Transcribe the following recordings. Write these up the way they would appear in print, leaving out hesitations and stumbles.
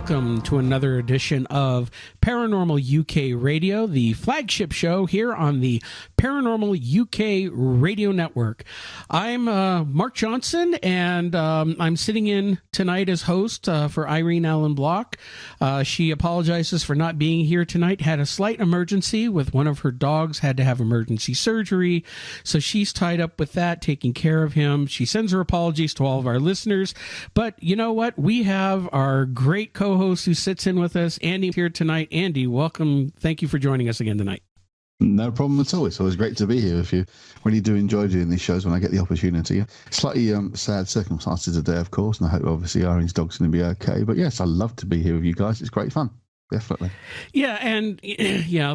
welcome to another edition of Paranormal UK Radio, the flagship show here on the Paranormal UK Radio Network. I'm Mark Johnson, and I'm sitting in tonight as host for Irene Allen Block. She apologizes for not being here tonight, had a slight emergency with one of her dogs, had to have emergency surgery, so she's tied up with that, taking care of him. She sends her apologies to all of our listeners, but you know what? We have our great co-host who sits in with us, Andy, here tonight. Andy, welcome. Thank you for joining us again tonight. No problem at all. It's always great to be here with you. Really do enjoy doing these shows when I get the opportunity. Slightly sad circumstances today, of course, and I hope obviously Irene's dog's going to be okay. But yes, I love to be here with you guys. It's great fun. Definitely. Yeah, and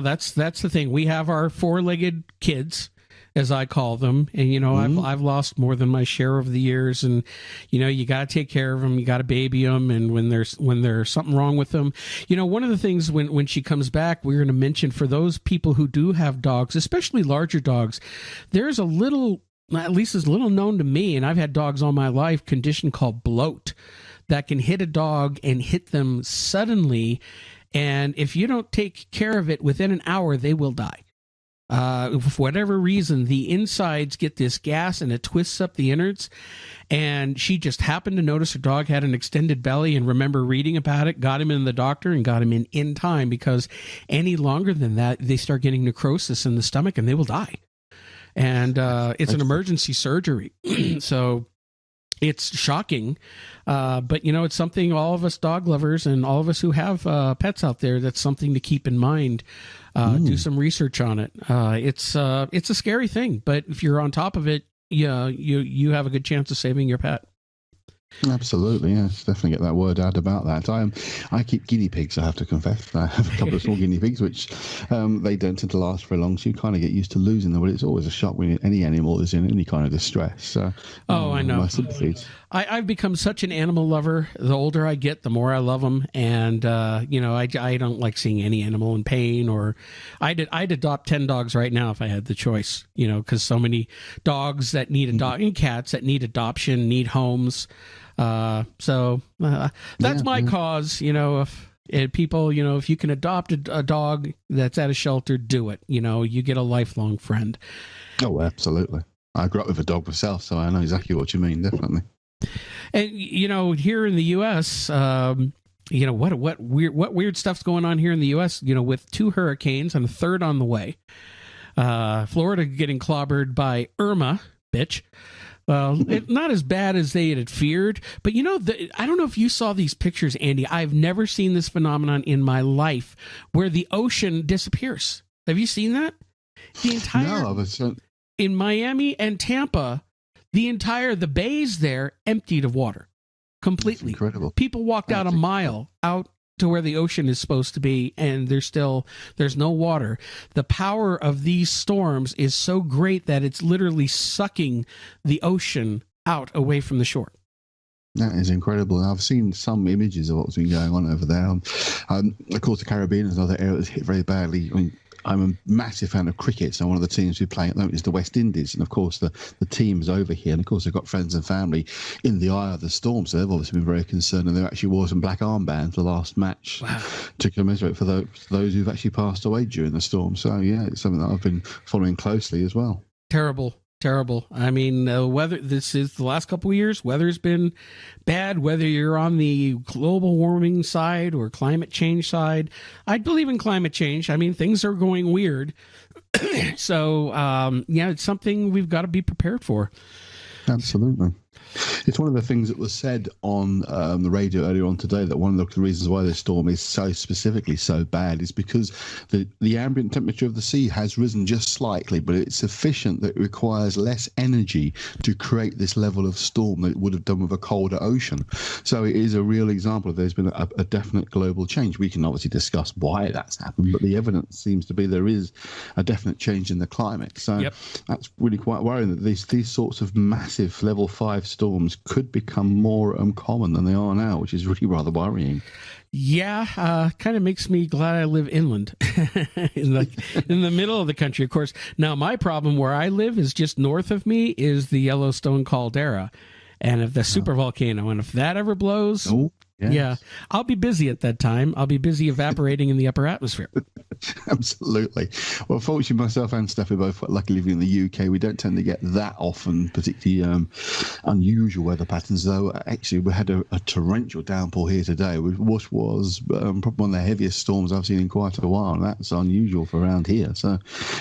that's the thing. We have our four-legged kids, as I call them, and I've lost more than my share over the years, and you got to take care of them, you got to baby them, and when there's something wrong with them, one of the things when she comes back, we're going to mention for those people who do have dogs, especially larger dogs, there's a little, at least it's little known to me, and I've had dogs all my life, condition called bloat that can hit a dog and hit them suddenly, and if you don't take care of it within an hour, they will die. For whatever reason, the insides get this gas and it twists up the innards. And she just happened to notice her dog had an extended belly and remember reading about it, got him in the doctor and got him in time, because any longer than that, they start getting necrosis in the stomach and they will die. And it's an emergency surgery. So it's shocking. But, it's something all of us dog lovers and all of us who have pets out there, that's something to keep in mind. Do some research on it. It's a scary thing, but if you're on top of it, you have a good chance of saving your pet. Absolutely, yes. Definitely get that word out about that. I keep guinea pigs, I have to confess. I have a couple of small guinea pigs, which they don't tend to last very long, so you kind of get used to losing them, but it's always a shock when any animal is in any kind of distress. So, I know. My sympathies. I've become such an animal lover. The older I get, the more I love them, and I don't like seeing any animal in pain. Or I'd adopt 10 dogs right now if I had the choice. Because so many dogs that need and cats that need adoption, need homes. So that's my cause. If people, if you can adopt a dog that's at a shelter, do it. You get a lifelong friend. Oh, absolutely. I grew up with a dog myself, so I know exactly what you mean. Definitely. And here in the U.S., what weird stuff's going on here in the U.S. With 2 hurricanes and a third on the way. Florida getting clobbered by Irma, bitch. Well, not as bad as they had feared, but I don't know if you saw these pictures, Andy. I've never seen this phenomenon in my life where the ocean disappears. Have you seen that? In Miami and Tampa, the bays there emptied of water completely. That's incredible. People walked out a mile out to where the ocean is supposed to be, and there's no water. The power of these storms is so great that it's literally sucking the ocean out away from the shore. That is incredible. I've seen some images of what's been going on over there. Of course, the Caribbean is another area that's hit very badly. I'm a massive fan of cricket, so one of the teams we play at the moment is the West Indies, and of course the team's over here, and of course they've got friends and family in the eye of the storm, so they've obviously been very concerned, and they actually wore some black armbands the last match to commiserate for those who've actually passed away during the storm. So yeah, it's something that I've been following closely as well. Terrible. I mean, weather, this is the last couple of years, weather's been bad, whether you're on the global warming side or climate change side. I believe in climate change. I mean, things are going weird. So, it's something we've got to be prepared for. Absolutely. It's one of the things that was said on the radio earlier on today, that one of the reasons why this storm is so specifically so bad is because the ambient temperature of the sea has risen just slightly, but it's sufficient that it requires less energy to create this level of storm that it would have done with a colder ocean. So it is a real example of there's been a definite global change. We can obviously discuss why that's happened, but the evidence seems to be there is a definite change in the climate. So that's really quite worrying that these sorts of massive level 5 storms could become more common than they are now, which is really rather worrying. Yeah, kind of makes me glad I live inland in the middle of the country, of course. Now, my problem where I live is just north of me is the Yellowstone caldera. And if the supervolcano, and if that ever blows, Yes. Yeah. I'll be busy at that time. I'll be busy evaporating in the upper atmosphere. Absolutely. Well, fortunately, myself and Steph are both quite lucky living in the UK. We don't tend to get that often, particularly unusual weather patterns, though. Actually, we had a torrential downpour here today, which was probably one of the heaviest storms I've seen in quite a while. And that's unusual for around here. So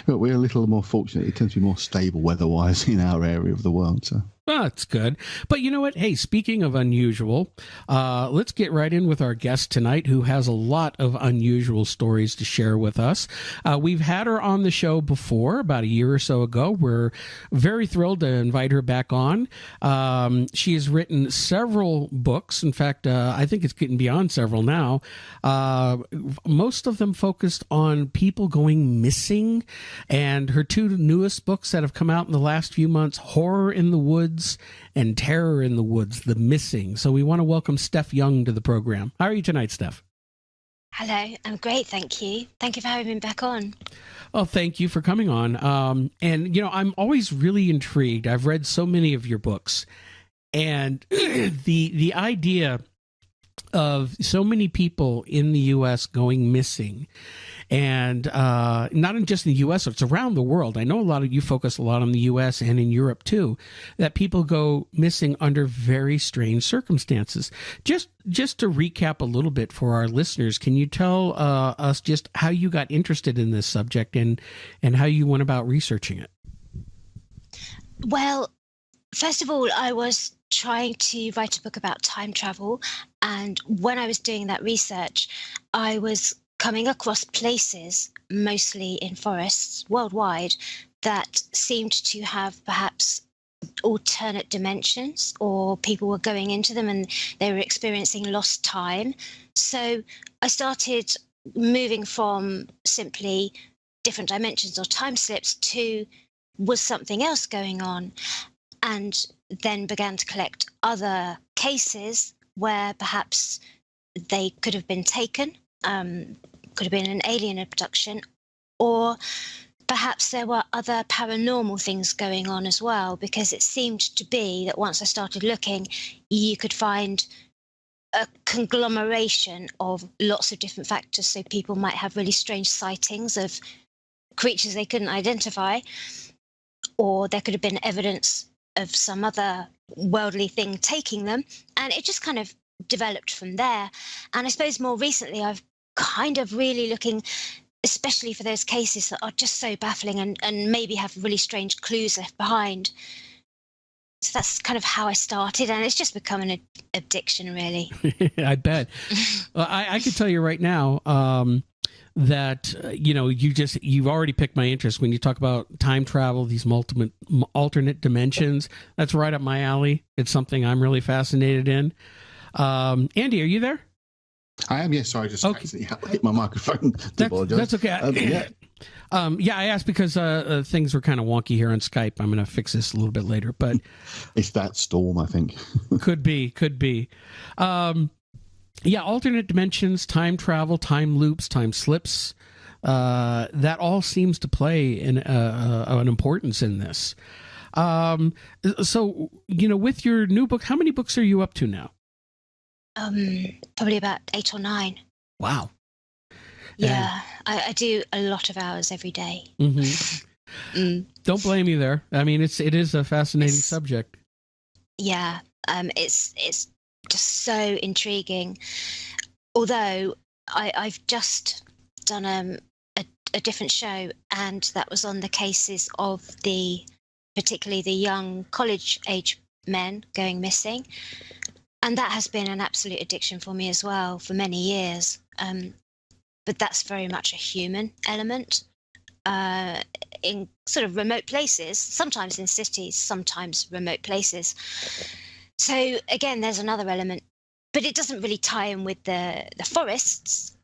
we're a little more fortunate. It tends to be more stable weather-wise in our area of the world. So. Oh, that's good. But you know what? Hey, speaking of unusual, let's get right in with our guest tonight, who has a lot of unusual stories to share with us. We've had her on the show before, about a year or so ago. We're very thrilled to invite her back on. She has written several books. In fact, I think it's getting beyond several now. Most of them focused on people going missing. And her two newest books that have come out in the last few months, Horror in the Woods and Terror in the Woods, The Missing. So we want to welcome Steph Young to the program. How are you tonight, Steph? Hello, I'm great, thank you. Thank you for having me back on. Oh, thank you for coming on. And, you know, I'm always really intrigued. I've read so many of your books, and the idea of so many people in the U.S. going missing, and not just in the U.S., it's around the world. I know a lot of you focus a lot on the U.S. and in Europe too, that people go missing under very strange circumstances. Just to recap a little bit for our listeners, can you tell us just how you got interested in this subject and how you went about researching it? Well, first of all, I was trying to write a book about time travel, and when I was doing that research, I was coming across places, mostly in forests worldwide, that seemed to have perhaps alternate dimensions, or people were going into them and they were experiencing lost time. So I started moving from simply different dimensions or time slips to, was something else going on? And then began to collect other cases where perhaps they could have been taken, could have been an alien abduction, or perhaps there were other paranormal things going on as well, because it seemed to be that once I started looking, you could find a conglomeration of lots of different factors. So people might have really strange sightings of creatures they couldn't identify, or there could have been evidence of some other worldly thing taking them, and it just kind of developed from there. And I suppose more recently I've kind of really looking especially for those cases that are just so baffling and maybe have really strange clues left behind. So that's kind of how I started, and it's just become an addiction, really. I bet. Well, I can tell you right now that you've already piqued my interest when you talk about time travel, these alternate dimensions. That's right up my alley. It's something I'm really fascinated in. Andy, are you there? I am, yes. Sorry, I just accidentally hit my microphone. That's okay. I asked because things were kind of wonky here on Skype. I'm going to fix this a little bit later, but it's that storm, I think. could be. Alternate dimensions, time travel, time loops, time slips. That all seems to play an importance in this. So, with your new book, how many books are you up to now? Probably about 8 or 9. Wow. Yeah, I do a lot of hours every day. Mm-hmm. Don't blame you there. I mean, it is a fascinating subject. Yeah, it's just so intriguing. Although I've just done a different show, and that was on the cases of particularly the young college-age men going missing. And that has been an absolute addiction for me as well for many years. But that's very much a human element in sort of remote places, sometimes in cities, sometimes remote places. So again, there's another element, but it doesn't really tie in with the forests,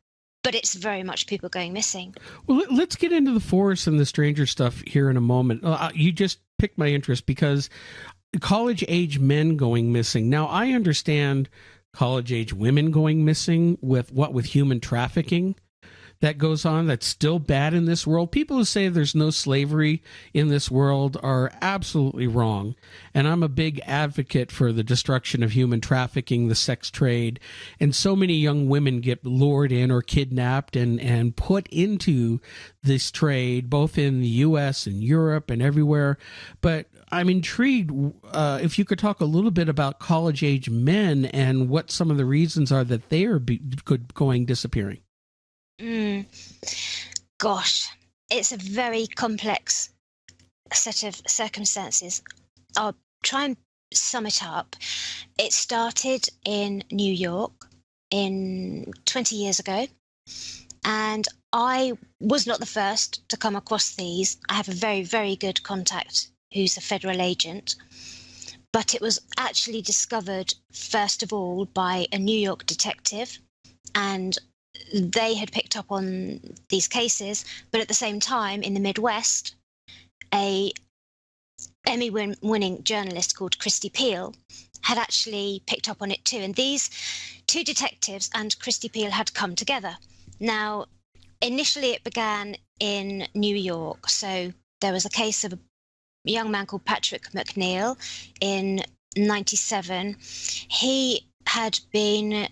but it's very much people going missing. Well, let's get into the forest and the stranger stuff here in a moment. You just piqued my interest because college-age men going missing. Now, I understand college-age women going missing with human trafficking. that goes on that's still bad in this world. People who say there's no slavery in this world are absolutely wrong. And I'm a big advocate for the destruction of human trafficking, the sex trade. And so many young women get lured in or kidnapped and put into this trade, both in the U.S. and Europe and everywhere. But I'm intrigued if you could talk a little bit about college-age men and what some of the reasons are that they are going disappearing. Gosh, it's a very complex set of circumstances. I'll try and sum it up. It started in New York in 20 years ago, and I was not the first to come across these. I have a very, very good contact who's a federal agent, but it was actually discovered first of all by a New York detective, and they had picked up on these cases, but at the same time in the Midwest, a Emmy-winning journalist called Christy Peel had actually picked up on it too. And these two detectives and Christy Peel had come together. Now, initially it began in New York. So there was a case of a young man called Patrick Mcneal in 97. He had been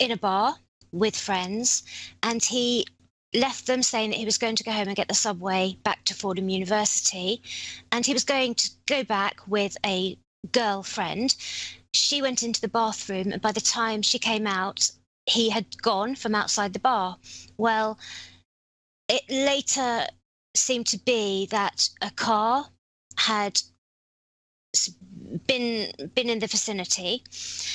in a bar with friends, and he left them saying that he was going to go home and get the subway back to Fordham University, and he was going to go back with a girlfriend. She went into the bathroom, and by the time she came out, he had gone from outside the bar. Well, it later seemed to be that a car had been in the vicinity,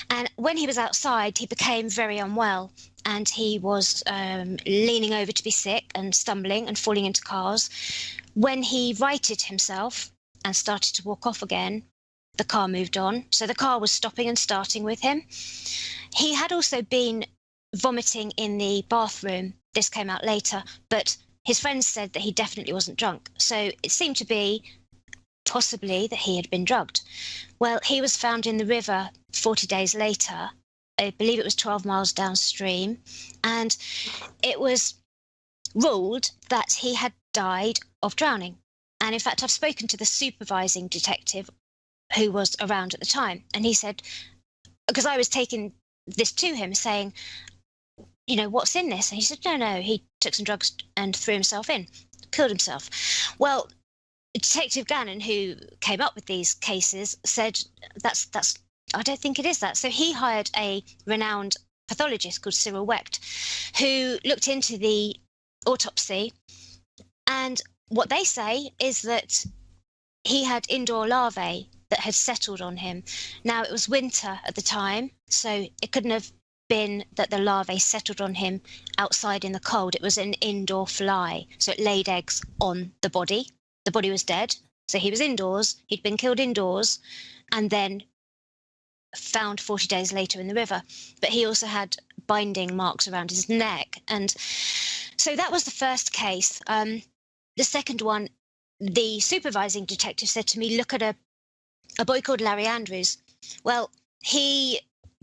and when he was outside he became very unwell, and he was leaning over to be sick and stumbling and falling into cars. When he righted himself and started to walk off again, the car moved on, so the car was stopping and starting with him. He had also been vomiting in the bathroom. This came out later, but his friends said that he definitely wasn't drunk, so it seemed to be possibly that he had been drugged. Well, he was found in the river 40 days later. I believe it was 12 miles downstream, and it was ruled that he had died of drowning. And in fact, I've spoken to the supervising detective who was around at the time, and he said, because I was taking this to him saying, you know, what's in this? And he said, no, he took some drugs and threw himself in, killed himself. Well, Detective Gannon, who came up with these cases, said that's I don't think it is that. So he hired a renowned pathologist called Cyril Wecht, who looked into the autopsy, and what they say is that he had indoor larvae that had settled on him. Now, it was winter at the time, so it couldn't have been that the larvae settled on him outside in the cold. It was an indoor fly, so it laid eggs on the body. The body was dead, so he was indoors, he'd been killed indoors, and then found 40 days later in the river. But he also had binding marks around his neck. And so that was the first case. The second one, the supervising detective said to me, look at a boy called Larry Andrews. Well, he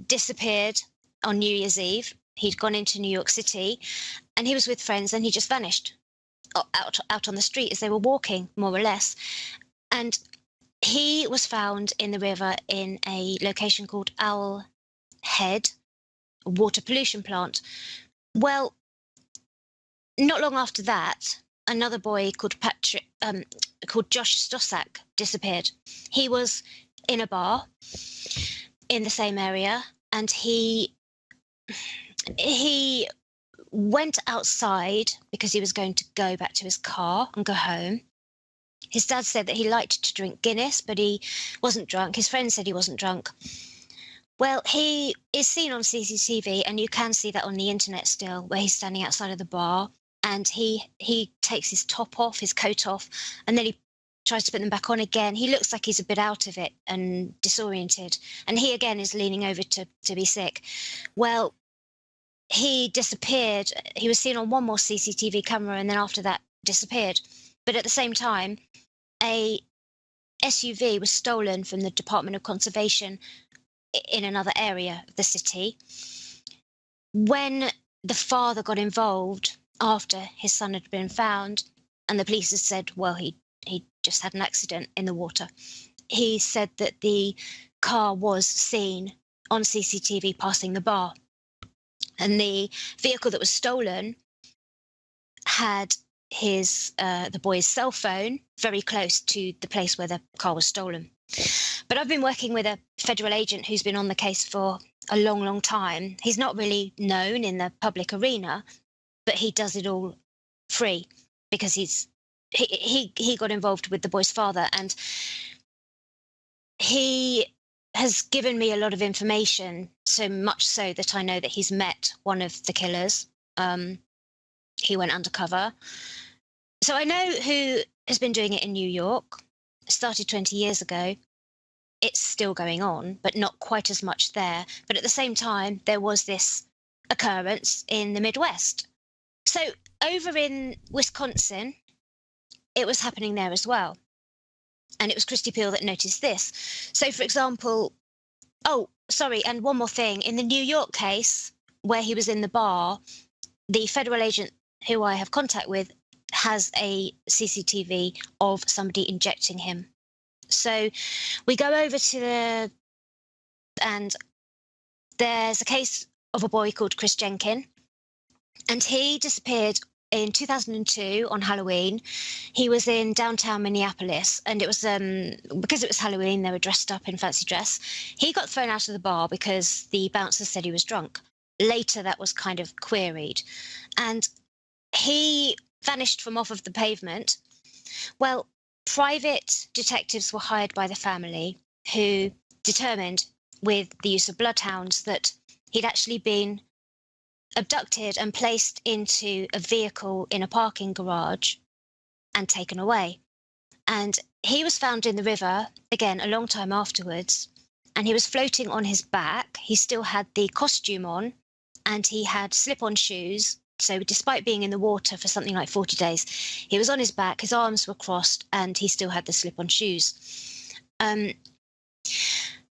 disappeared on New Year's Eve. He'd gone into New York City, and he was with friends, and he just vanished out on the street as they were walking, more or less. And he was found in the river in a location called Owl Head, a water pollution plant. Well, not long after that, another boy called Josh Stussack disappeared. He was in a bar in the same area, and he went outside because he was going to go back to his car and go home. His dad said that he liked to drink Guinness, but he wasn't drunk. His friend said he wasn't drunk. Well, he is seen on CCTV, and you can see that on the internet still, where he's standing outside of the bar, and he takes his top off, his coat off, and then he tries to put them back on again. He looks like he's a bit out of it and disoriented, and he again is leaning over to be sick. Well, he disappeared. He was seen on one more CCTV camera, and then after that disappeared. But at the same time, a SUV was stolen from the Department of Conservation in another area of the city. When the father got involved, after his son had been found, and the police had said, well, he just had an accident in the water. He said that the car was seen on CCTV passing the bar, and the vehicle that was stolen had the boy's cell phone very close to the place where the car was stolen. But I've been working with a federal agent who's been on the case for a long, long time. He's not really known in the public arena, but he does it all free because he got involved with the boy's father, and he has given me a lot of information, so much so that I know that he's met one of the killers. He went undercover. So I know who has been doing it in New York. It started 20 years ago. It's still going on, but not quite as much there. But at the same time, there was this occurrence in the Midwest. So over in Wisconsin, it was happening there as well. And it was Christy Peel that noticed this. So, for example, and one more thing. In the New York case, where he was in the bar, the federal agent who I have contact with has a CCTV of somebody injecting him. So we go over and there's a case of a boy called Chris Jenkin, and he disappeared in 2002 on Halloween. He was in downtown Minneapolis, and it was because it was Halloween, they were dressed up in fancy dress. He got thrown out of the bar because the bouncer said he was drunk. Later, that was kind of queried, and he vanished from off of the pavement. Well, private detectives were hired by the family who determined with the use of bloodhounds that he'd actually been abducted and placed into a vehicle in a parking garage and taken away. And he was found in the river, again, a long time afterwards, and he was floating on his back. He still had the costume on, and he had slip-on shoes. So despite being in the water for something like 40 days, he was on his back, his arms were crossed, and he still had the slip-on shoes. There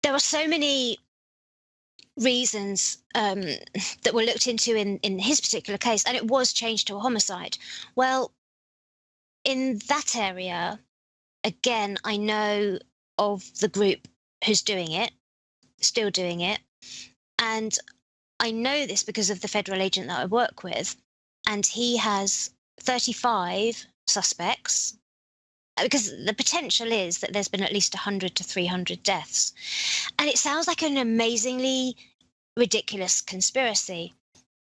are so many reasons that were looked into in his particular case, and it was changed to a homicide. Well, in that area, again, I know of the group who's doing it, still doing it, and I know this because of the federal agent that I work with, and he has 35 suspects, because the potential is that there's been at least 100 to 300 deaths. And it sounds like an amazingly ridiculous conspiracy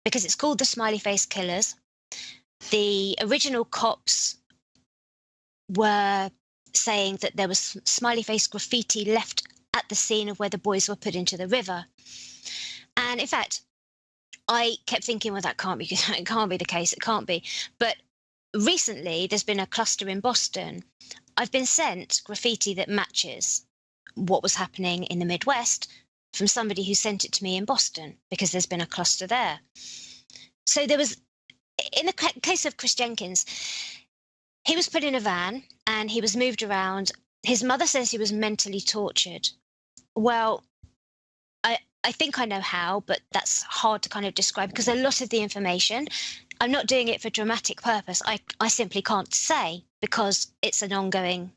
because it's called the Smiley Face Killers. The original cops were saying that there was smiley face graffiti left at the scene of where the boys were put into the river. And in fact, I kept thinking, well, that can't be the case. It can't be. But recently, there's been a cluster in Boston. I've been sent graffiti that matches what was happening in the Midwest from somebody who sent it to me in Boston because there's been a cluster there. So there was, in the case of Chris Jenkins, he was put in a van and he was moved around. His mother says he was mentally tortured. Well, I think I know how, but that's hard to kind of describe because a lot of the information, I'm not doing it for dramatic purpose. I simply can't say because it's an ongoing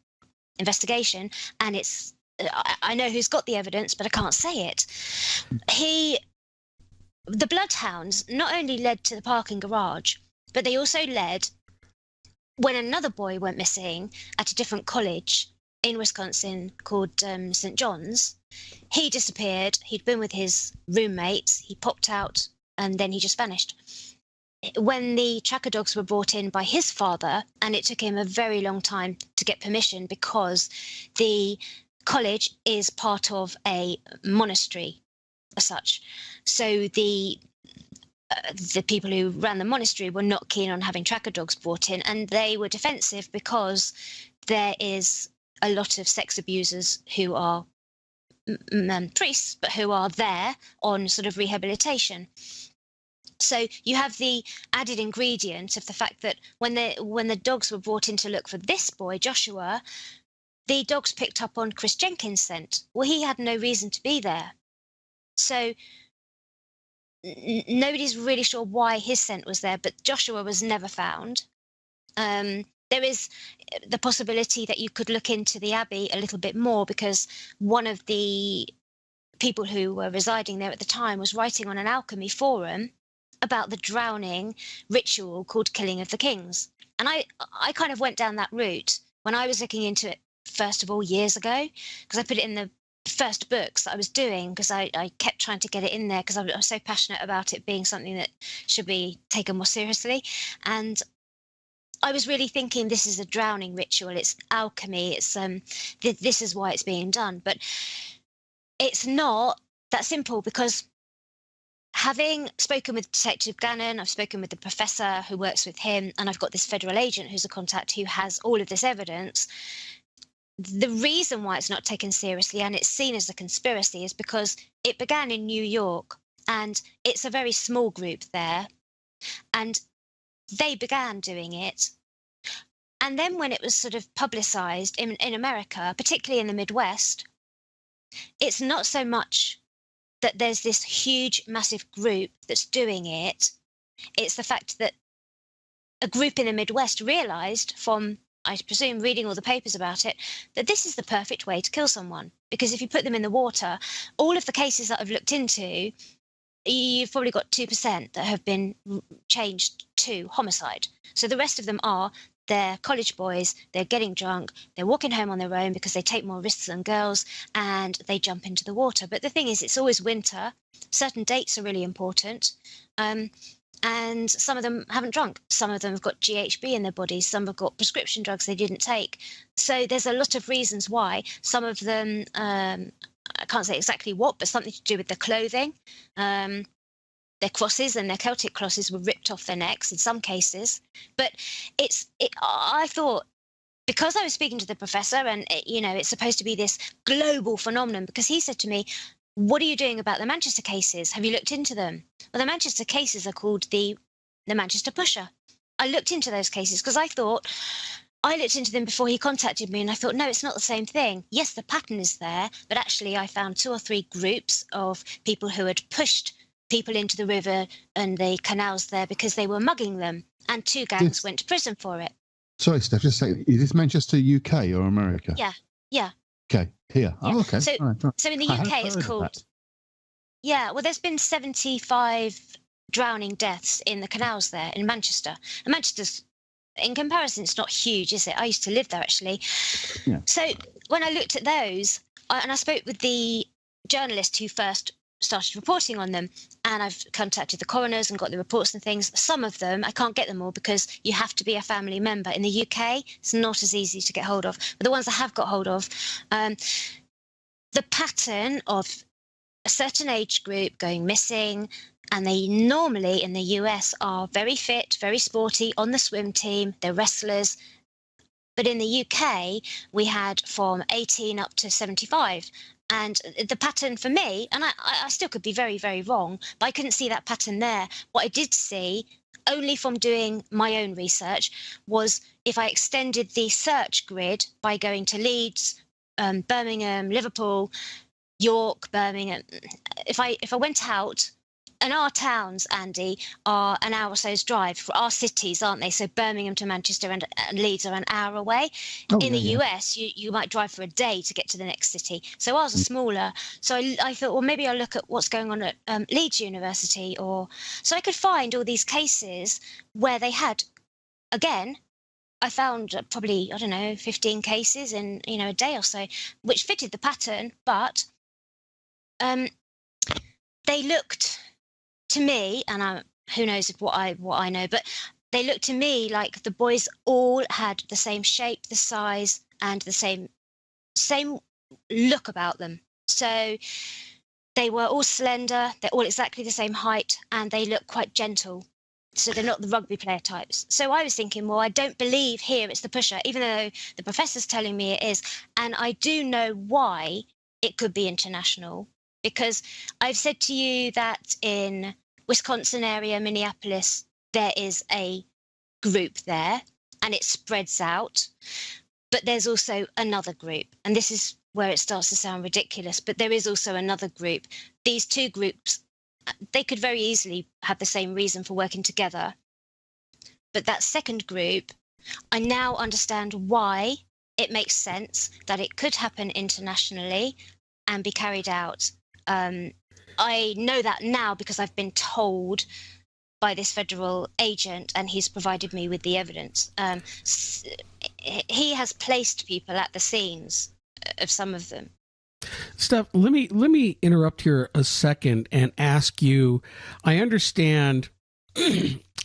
investigation and I know who's got the evidence, but I can't say it. The bloodhounds not only led to the parking garage, but they also led when another boy went missing at a different college in Wisconsin called St. John's. He disappeared. He'd been with his roommates. He popped out and then he just vanished. When the tracker dogs were brought in by his father, and it took him a very long time to get permission because the college is part of a monastery as such. So the people who ran the monastery were not keen on having tracker dogs brought in, and they were defensive because there is a lot of sex abusers who are priests, but who are there on sort of rehabilitation. So you have the added ingredient of the fact that when the dogs were brought in to look for this boy, Joshua, the dogs picked up on Chris Jenkins' scent. Well, he had no reason to be there. So nobody's really sure why his scent was there, but Joshua was never found. There is the possibility that you could look into the Abbey a little bit more, because one of the people who were residing there at the time was writing on an alchemy forum about the drowning ritual called Killing of the Kings. And I kind of went down that route when I was looking into it, first of all, years ago, because I put it in the first books that I was doing, because I kept trying to get it in there because I was so passionate about it being something that should be taken more seriously. And I was really thinking this is a drowning ritual, it's alchemy, it's this is why it's being done. But it's not that simple, because having spoken with Detective Gannon, I've spoken with the professor who works with him, and I've got this federal agent who's a contact who has all of this evidence. The reason why it's not taken seriously and it's seen as a conspiracy is because it began in New York, and it's a very small group there, and they began doing it. And then when it was sort of publicized in America, particularly in the Midwest, it's not so much that there's this huge, massive group that's doing it. It's the fact that a group in the Midwest realized, from, I presume, reading all the papers about it, that this is the perfect way to kill someone. Because if you put them in the water, all of the cases that I've looked into, you've probably got 2% that have been changed to homicide. So the rest of them they're college boys, they're getting drunk, they're walking home on their own because they take more risks than girls, and they jump into the water. But the thing is, it's always winter. Certain dates are really important. And some of them haven't drunk. Some of them have got GHB in their bodies. Some have got prescription drugs they didn't take. So there's a lot of reasons why. Some of them, I can't say exactly what, but something to do with their clothing. Their crosses and their Celtic crosses were ripped off their necks in some cases. But I thought, because I was speaking to the professor, and it's supposed to be this global phenomenon, because he said to me, what are you doing about the Manchester cases? Have you looked into them? Well, the Manchester cases are called the Manchester Pusher. I looked into those cases because I looked into them before he contacted me, and I thought, no, it's not the same thing. Yes, the pattern is there, but actually I found 2 or 3 groups of people who had pushed people into the river and the canals there because they were mugging them, and 2 gangs went to prison for it. Sorry, Steph, just say, is this Manchester, UK or America? Yeah. Okay, here. Yeah. Oh, okay. So, all right. so in the UK, it's called. Yeah, well, there's been 75 drowning deaths in the canals there in Manchester. And Manchester's, in comparison, it's not huge, is it? I used to live there, actually. Yeah. So when I looked at those, and I spoke with the journalist who first started reporting on them, and I've contacted the coroners and got the reports and things. Some of them, I can't get them all because you have to be a family member. In the UK, it's not as easy to get hold of. But the ones I have got hold of, the pattern of a certain age group going missing, and they normally in the US are very fit, very sporty, on the swim team, they're wrestlers. But in the UK, we had from 18 up to 75. And the pattern for me, and I still could be very, very wrong, but I couldn't see that pattern there. What I did see, only from doing my own research, was if I extended the search grid by going to Leeds, Birmingham, Liverpool, York, Birmingham. If I went out, and our towns, Andy, are an hour or so's drive for our cities, aren't they? So Birmingham to Manchester and Leeds are an hour away. In the US, you might drive for a day to get to the next city. So ours are smaller. So I thought, well, maybe I'll look at what's going on at Leeds University. So I could find all these cases where they had, again, I found probably, 15 cases in, a day or so, which fitted the pattern, but they looked to me, and who knows what I know, but they looked to me like the boys all had the same shape, the size, and the same look about them. So they were all slender, they're all exactly the same height, and they look quite gentle. So they're not the rugby player types. So I was thinking, well, I don't believe here it's the pusher, even though the professor's telling me it is. And I do know why it could be international, because I've said to you that in Wisconsin area, Minneapolis, there is a group there and it spreads out. But there's also another group, and this is where it starts to sound ridiculous, but there is also another group. These 2 groups they could very easily have the same reason for working together. But that second group, I now understand why it makes sense that it could happen internationally and be carried out. I know that now because I've been told by this federal agent, and he's provided me with the evidence. He has placed people at the scenes of some of them. Steph, let me interrupt here a second and ask you. I understand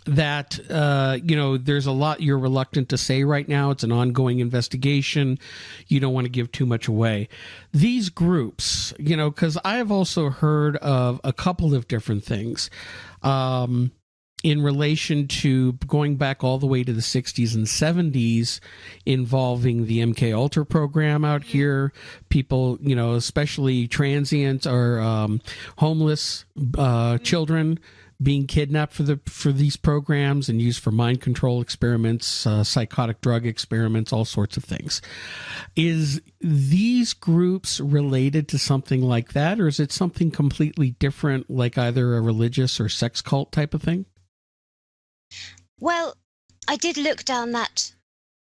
that there's a lot you're reluctant to say right now. It's an ongoing investigation. You don't want to give too much away. These groups, because I have also heard of a couple of different things in relation to going back all the way to the 60s and 70s involving the MK Ultra program out here. People, especially transients or homeless children being kidnapped for these programs and used for mind control experiments, psychotic drug experiments, all sorts of things. Is these groups related to something like that, or is it something completely different, like either a religious or sex cult type of thing? Well, I did look down that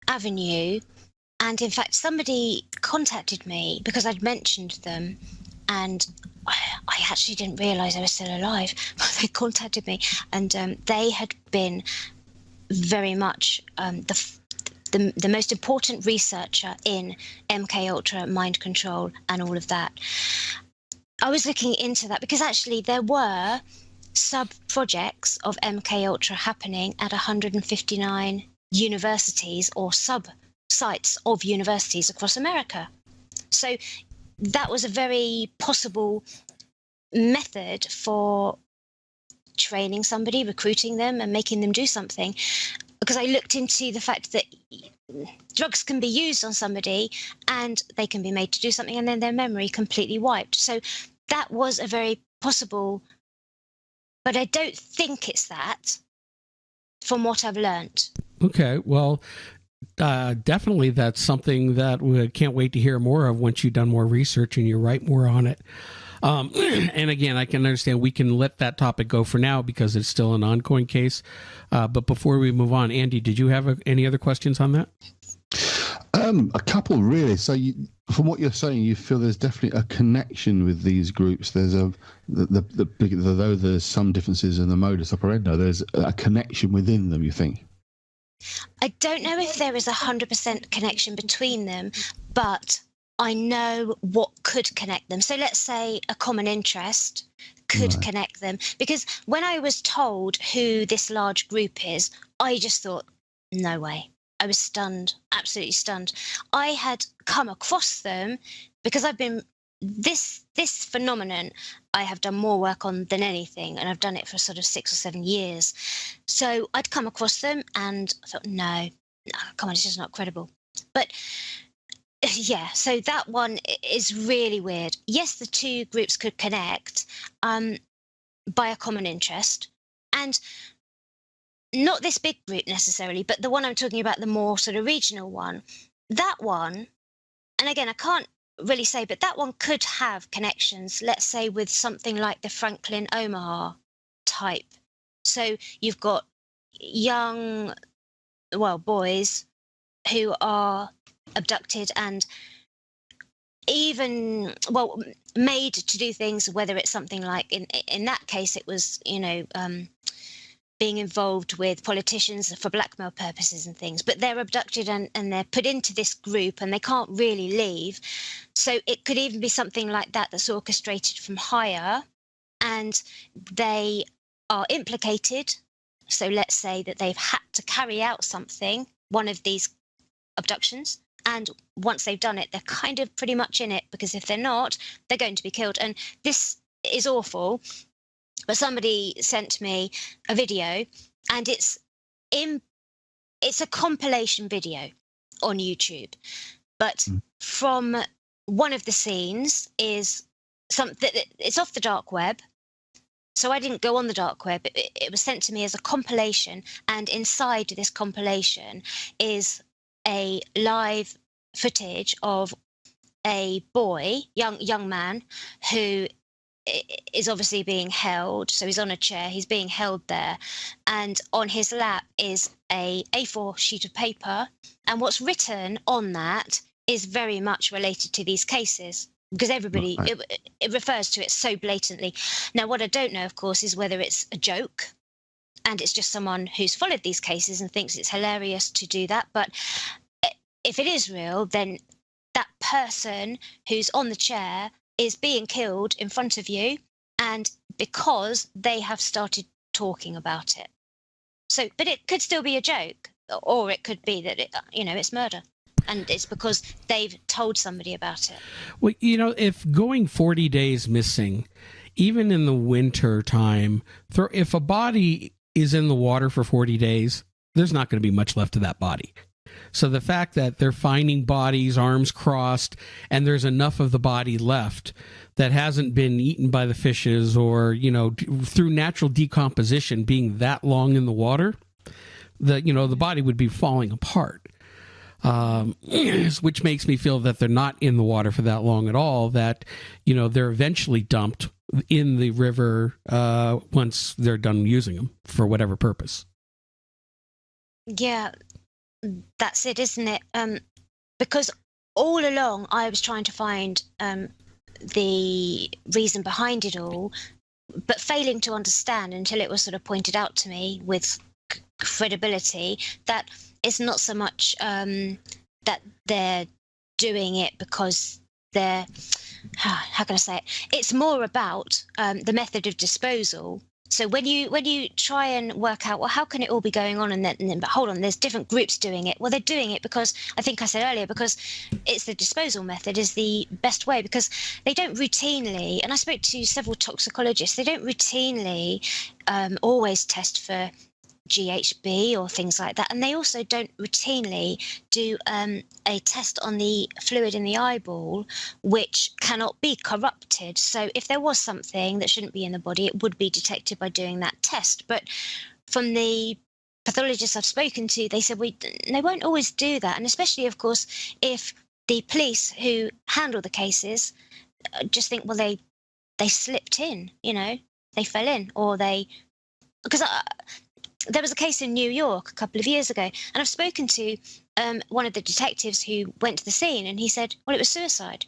avenue, and in fact, somebody contacted me because I'd mentioned them, and I actually didn't realise I was still alive. But they contacted me, and they had been very much the most important researcher in MK Ultra, mind control, and all of that. I was looking into that because actually there were sub-projects of MK Ultra happening at 159 universities or sub-sites of universities across America. So that was a very possible method for training somebody, recruiting them, and making them do something. Because I looked into the fact that drugs can be used on somebody and they can be made to do something and then their memory completely wiped. So that was a very possible, but I don't think it's that from what I've learned. Okay, well, definitely that's something that we can't wait to hear more of once you've done more research and you write more on it. And again, I can understand we can let that topic go for now because it's still an ongoing case. But before we move on, Andy, did you have any other questions on that? A couple, really. So, from what you're saying, you feel there's definitely a connection with these groups. There's though there's some differences in the modus operandi, there's a connection within them, you think? I don't know if there is 100% connection between them, but I know what could connect them. So let's say a common interest could connect them. Because when I was told who this large group is, I just thought, no way. I was stunned, absolutely stunned. I had come across them because I've been this phenomenon I have done more work on than anything, and I've done it for sort of 6 or 7 years. So I'd come across them and I thought, no, come on, it's just not credible. But yeah, so that one is really weird. Yes, the two groups could connect by a common interest, and not this big group necessarily, but the one I'm talking about, the more sort of regional one. That one, and again, I can't really say, but that one could have connections, let's say, with something like the Franklin Omaha type. So you've got young, boys who are abducted and even, made to do things, whether it's something like, in that case, it was, being involved with politicians for blackmail purposes and things, but they're abducted and they're put into this group and they can't really leave. So it could even be something like that that's orchestrated from higher, and they are implicated. So let's say that they've had to carry out something, one of these abductions, and once they've done it, they're kind of pretty much in it, because if they're not, they're going to be killed. And this is awful. But somebody sent me a video, and it's a compilation video on YouTube. But from one of the scenes is something, it's off the dark web. So I didn't go on the dark web. It was sent to me as a compilation, and inside this compilation is a live footage of a boy, young man, who is obviously being held. So he's on a chair, he's being held there, and on his lap is a A4 sheet of paper, and what's written on that is very much related to these cases, because everybody it refers to it so blatantly. Now, what I don't know, of course, is whether it's a joke and it's just someone who's followed these cases and thinks it's hilarious to do that. But if it is real, then that person who's on the chair is being killed in front of you, and because they have started talking about it. So, but it could still be a joke, or it could be that it's murder, and it's because they've told somebody about it. Well, if going 40 days missing, even in the winter time, if a body is in the water for 40 days, there's not going to be much left of that body. So the fact that they're finding bodies, arms crossed, and there's enough of the body left that hasn't been eaten by the fishes or, through natural decomposition being that long in the water, the body would be falling apart. Which makes me feel that they're not in the water for that long at all, that, they're eventually dumped in the river once they're done using them for whatever purpose. Yeah, that's it, isn't it? Because all along I was trying to find the reason behind it all, but failing to understand until it was sort of pointed out to me with credibility that it's not so much that they're doing it because they're, how can I say it? It's more about the method of disposal. So when you try and work out, well, how can it all be going on? And then, but hold on, there's different groups doing it. Well, they're doing it because, I think I said earlier, because it's the disposal method is the best way, because they don't routinely, and I spoke to several toxicologists, they don't routinely always test for GHB or things like that, and they also don't routinely do a test on the fluid in the eyeball, which cannot be corrupted. So if there was something that shouldn't be in the body, it would be detected by doing that test. But from the pathologists I've spoken to, they said they won't always do that, and especially, of course, if the police who handle the cases just think, well, they slipped in, they fell in, or because there was a case in New York a couple of years ago, and I've spoken to one of the detectives who went to the scene, and he said, well, it was suicide.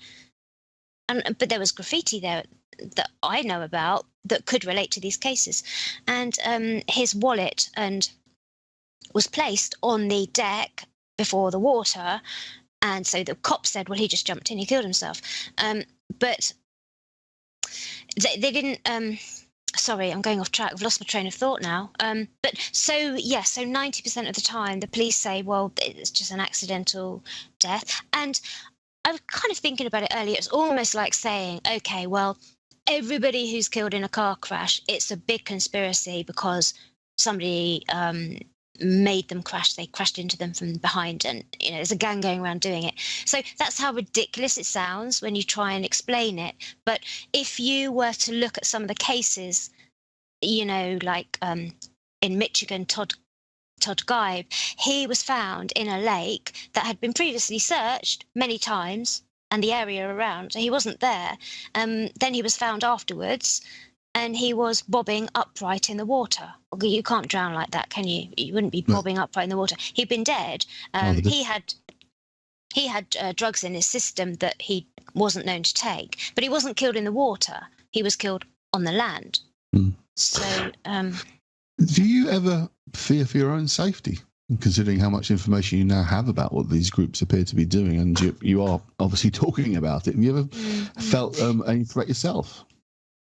But there was graffiti there that I know about that could relate to these cases. And his wallet was placed on the deck before the water. And so the cop said, well, he just jumped in, he killed himself. But they didn't... Sorry, I'm going off track. I've lost my train of thought now. But so 90% of the time, the police say, well, it's just an accidental death. And I was kind of thinking about it earlier. It's almost like saying, okay, well, everybody who's killed in a car crash, it's a big conspiracy because somebody made them crash. They crashed into them from behind, and there's a gang going around doing it. So that's how ridiculous it sounds when you try and explain it. But if you were to look at some of the cases, like in Michigan, Todd Geib, he was found in a lake that had been previously searched many times, and the area around, he wasn't there. Then he was found afterwards, and he was bobbing upright in the water. You can't drown like that, can you? You wouldn't be bobbing upright in the water. He'd been dead. He had drugs in his system that he wasn't known to take, but he wasn't killed in the water. He was killed on the land. So, do you ever fear for your own safety, considering how much information you now have about what these groups appear to be doing, and you are obviously talking about it? Have you ever felt any threat yourself?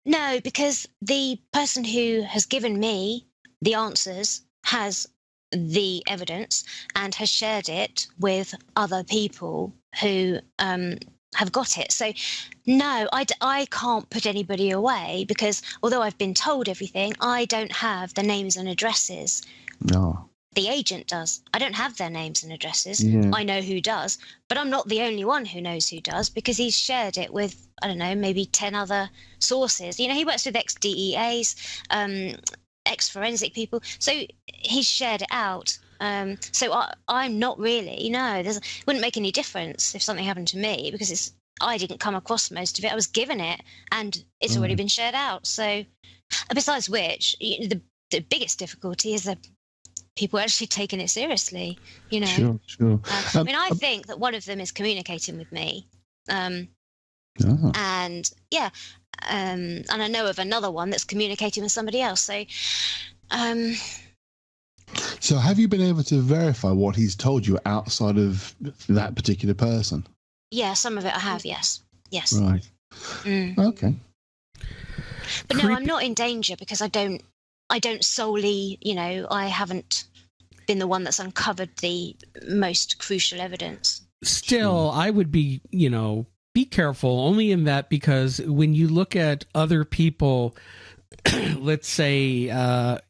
No, because the person who has given me the answers has the evidence and has shared it with other people who have got it. So, no, I can't put anybody away, because although I've been told everything, I don't have the names and addresses. No. The agent does. I don't have their names and addresses. Yeah. I know who does, but I'm not the only one who knows who does, because he's shared it with, I don't know, maybe 10 other sources. He works with ex-DEAs, ex-forensic people, so he's shared it out. So I'm not really, no, it wouldn't make any difference if something happened to me, because I didn't come across most of it. I was given it, and it's already been shared out. So, besides which, the biggest difficulty is that people are actually taking it seriously. Sure. I mean, I think that one of them is communicating with me, and and I know of another one that's communicating with somebody else. So, So have you been able to verify what he's told you outside of that particular person? yeah, some of it I have. Yes. Right. Okay. But no, I'm not in danger because I don't solely, I haven't been the one that's uncovered the most crucial evidence. Still, I would be, be careful only in that, because when you look at other people, let's say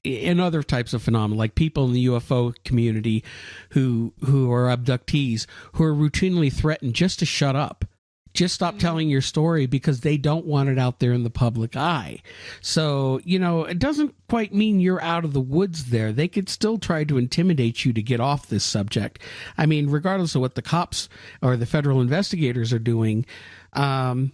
in other types of phenomena, like people in the UFO community who are abductees, who are routinely threatened just to shut up. Just stop telling your story because they don't want it out there in the public eye. So, it doesn't quite mean you're out of the woods there. They could still try to intimidate you to get off this subject. I mean, regardless of what the cops or the federal investigators are doing, just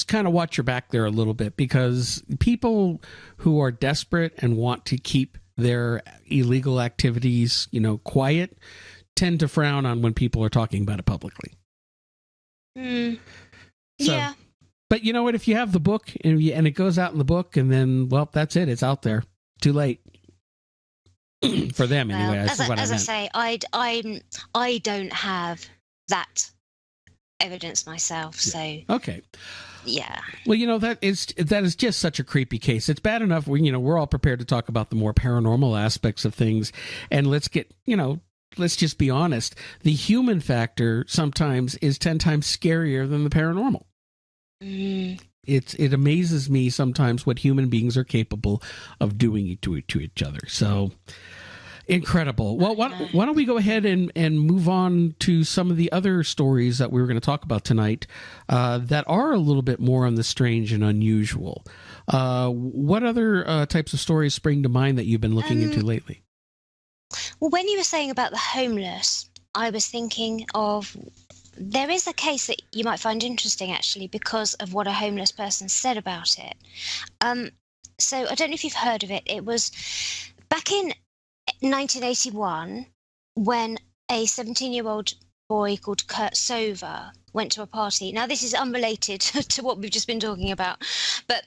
kind of watch your back there a little bit, because people who are desperate and want to keep their illegal activities, quiet, tend to frown on when people are talking about it publicly. Yeah. But you know what? If you have the book and it goes out in the book, and then, well, that's it. It's out there. Too late. For them, anyway. As I say, I don't have that evidence myself. So okay. Yeah. Well, that is just such a creepy case. It's bad enough we're all prepared to talk about the more paranormal aspects of things, and let's just be honest. The human factor sometimes is 10 times scarier than the paranormal. It amazes me sometimes what human beings are capable of doing to each other. So incredible. Well, why don't we go ahead and move on to some of the other stories that we were going to talk about tonight that are a little bit more on the strange and unusual. What other types of stories spring to mind that you've been looking into lately? Well, when you were saying about the homeless, I was thinking of, there is a case that you might find interesting, actually, because of what a homeless person said about it. So I don't know if you've heard of it. It was back in 1981 when a 17-year-old boy called Kurt Sover went to a party. Now, this is unrelated to what we've just been talking about, but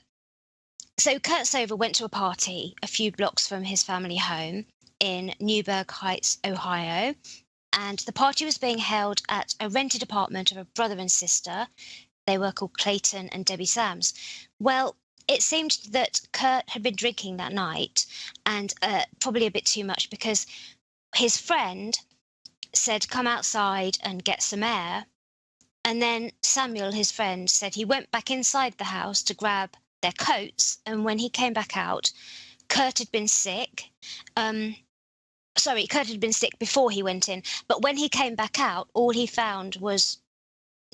so Kurt Sover went to a party a few blocks from his family home in Newburgh Heights, Ohio, and the party was being held at a rented apartment of a brother and sister. They were called Clayton and Debbie Sams. Well, it seemed that Kurt had been drinking that night, and probably a bit too much, because his friend said, "Come outside and get some air." And then Samuel, his friend, said he went back inside the house to grab their coats, and when he came back out, Kurt had been sick. Kurt had been sick before he went in, but when he came back out, all he found was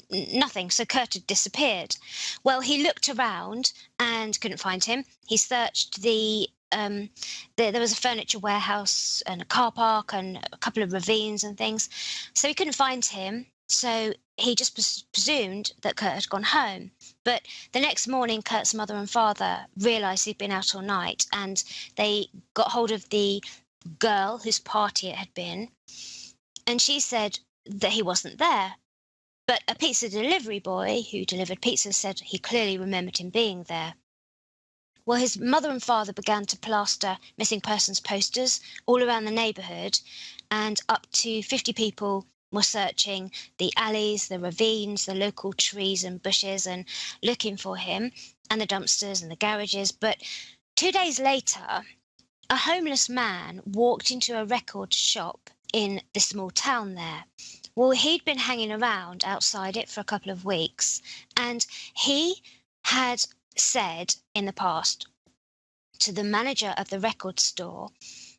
nothing. So Kurt had disappeared. Well, he looked around and couldn't find him. He searched there was a furniture warehouse and a car park and a couple of ravines and things. So he couldn't find him. So he just presumed that Kurt had gone home. But the next morning, Kurt's mother and father realised he'd been out all night, and they got hold of the girl whose party it had been, and she said that he wasn't there. But a pizza delivery boy who delivered pizza said he clearly remembered him being there. Well, his mother and father began to plaster missing persons posters all around the neighbourhood, and up to 50 people were searching the alleys, the ravines, the local trees and bushes, and looking for him, and the dumpsters and the garages. But 2 days later, a homeless man walked into a record shop in the small town there. Well, he'd been hanging around outside it for a couple of weeks, and he had said in the past to the manager of the record store,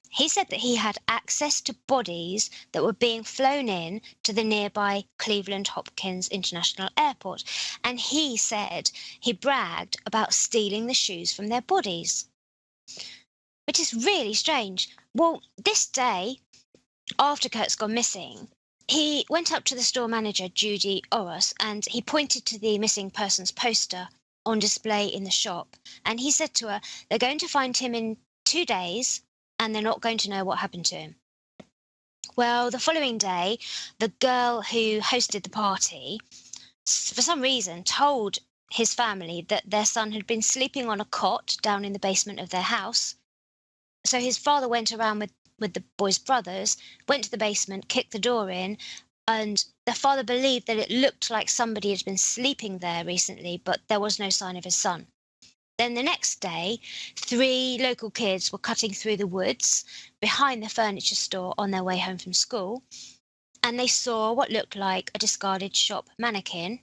he said that he had access to bodies that were being flown in to the nearby Cleveland Hopkins International Airport. And he said he bragged about stealing the shoes from their bodies, which is really strange. Well, this day, after Kurt's gone missing, he went up to the store manager, Judy Oros, and he pointed to the missing persons poster on display in the shop. And he said to her, they're going to find him in 2 days, and they're not going to know what happened to him. Well, the following day, the girl who hosted the party, for some reason, told his family that their son had been sleeping on a cot down in the basement of their house. So his father went around with the boy's brothers, went to the basement, kicked the door in, and the father believed that it looked like somebody had been sleeping there recently, but there was no sign of his son. Then the next day, 3 local kids were cutting through the woods behind the furniture store on their way home from school, and they saw what looked like a discarded shop mannequin,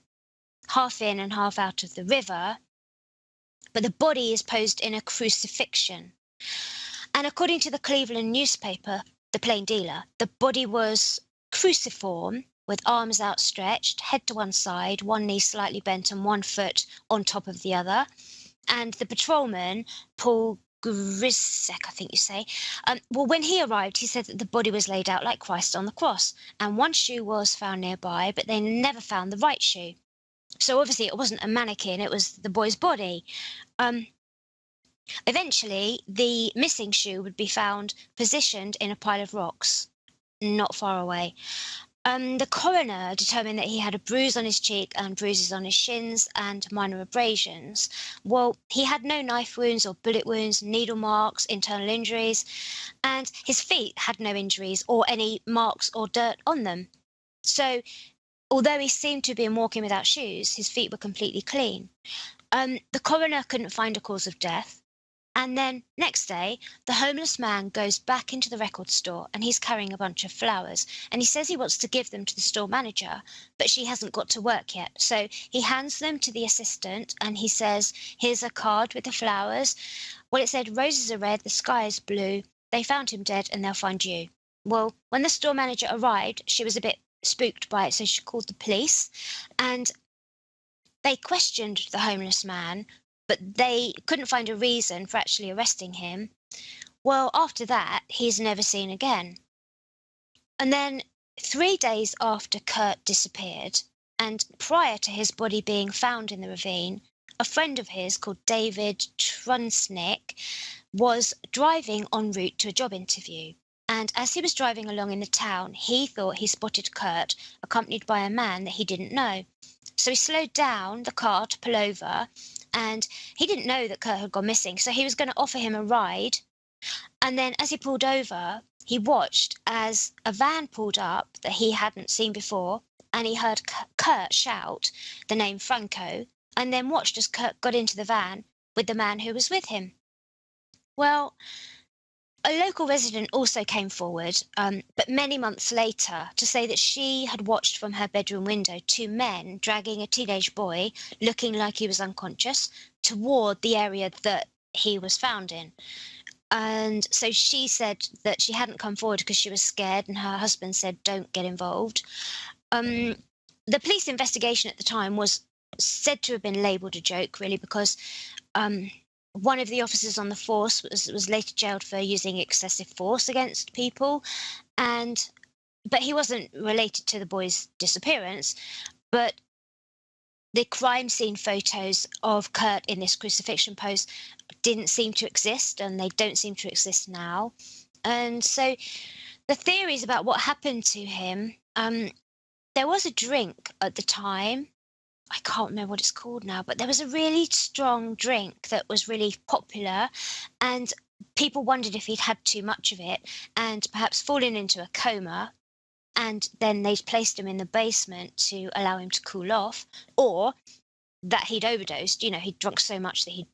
half in and half out of the river, but the body is posed in a crucifixion. And according to the Cleveland newspaper, The Plain Dealer, the body was cruciform with arms outstretched, head to one side, one knee slightly bent and one foot on top of the other. And the patrolman, Paul Grisek, I think you say, well, when he arrived, he said that the body was laid out like Christ on the cross, and one shoe was found nearby, but they never found the right shoe. So obviously it wasn't a mannequin, it was the boy's body. Eventually, the missing shoe would be found positioned in a pile of rocks, not far away. The coroner determined that he had a bruise on his cheek and bruises on his shins and minor abrasions. Well, he had no knife wounds or bullet wounds, needle marks, internal injuries, and his feet had no injuries or any marks or dirt on them. So, although he seemed to have been walking without shoes, his feet were completely clean. The coroner couldn't find a cause of death. And then next day, the homeless man goes back into the record store and he's carrying a bunch of flowers. And he says he wants to give them to the store manager, but she hasn't got to work yet. So he hands them to the assistant and he says, here's a card with the flowers. Well, it said, roses are red, the sky is blue. They found him dead and they'll find you. Well, when the store manager arrived, she was a bit spooked by it, so she called the police. And they questioned the homeless man, but they couldn't find a reason for actually arresting him. Well, after that, he's never seen again. And then 3 days after Kurt disappeared, and prior to his body being found in the ravine, a friend of his called David Trunsnick was driving en route to a job interview. And as he was driving along in the town, he thought he spotted Kurt accompanied by a man that he didn't know. So he slowed down the car to pull over, and he didn't know that Kurt had gone missing, so he was going to offer him a ride. And then as he pulled over, he watched as a van pulled up that he hadn't seen before, and he heard Kurt shout the name Franco, and then watched as Kurt got into the van with the man who was with him. Well, a local resident also came forward, but many months later, to say that she had watched from her bedroom window 2 men dragging a teenage boy, looking like he was unconscious, toward the area that he was found in. And so she said that she hadn't come forward because she was scared, and her husband said, don't get involved. The police investigation at the time was said to have been labelled a joke, really, because one of the officers on the force was later jailed for using excessive force against people, but he wasn't related to the boy's disappearance. But the crime scene photos of Kurt in this crucifixion pose didn't seem to exist, and they don't seem to exist now. And so the theories about what happened to him, there was a drink at the time. I can't remember what it's called now, but there was a really strong drink that was really popular, and people wondered if he'd had too much of it and perhaps fallen into a coma, and then they'd placed him in the basement to allow him to cool off, or that he'd overdosed. You know, he'd drunk so much that he'd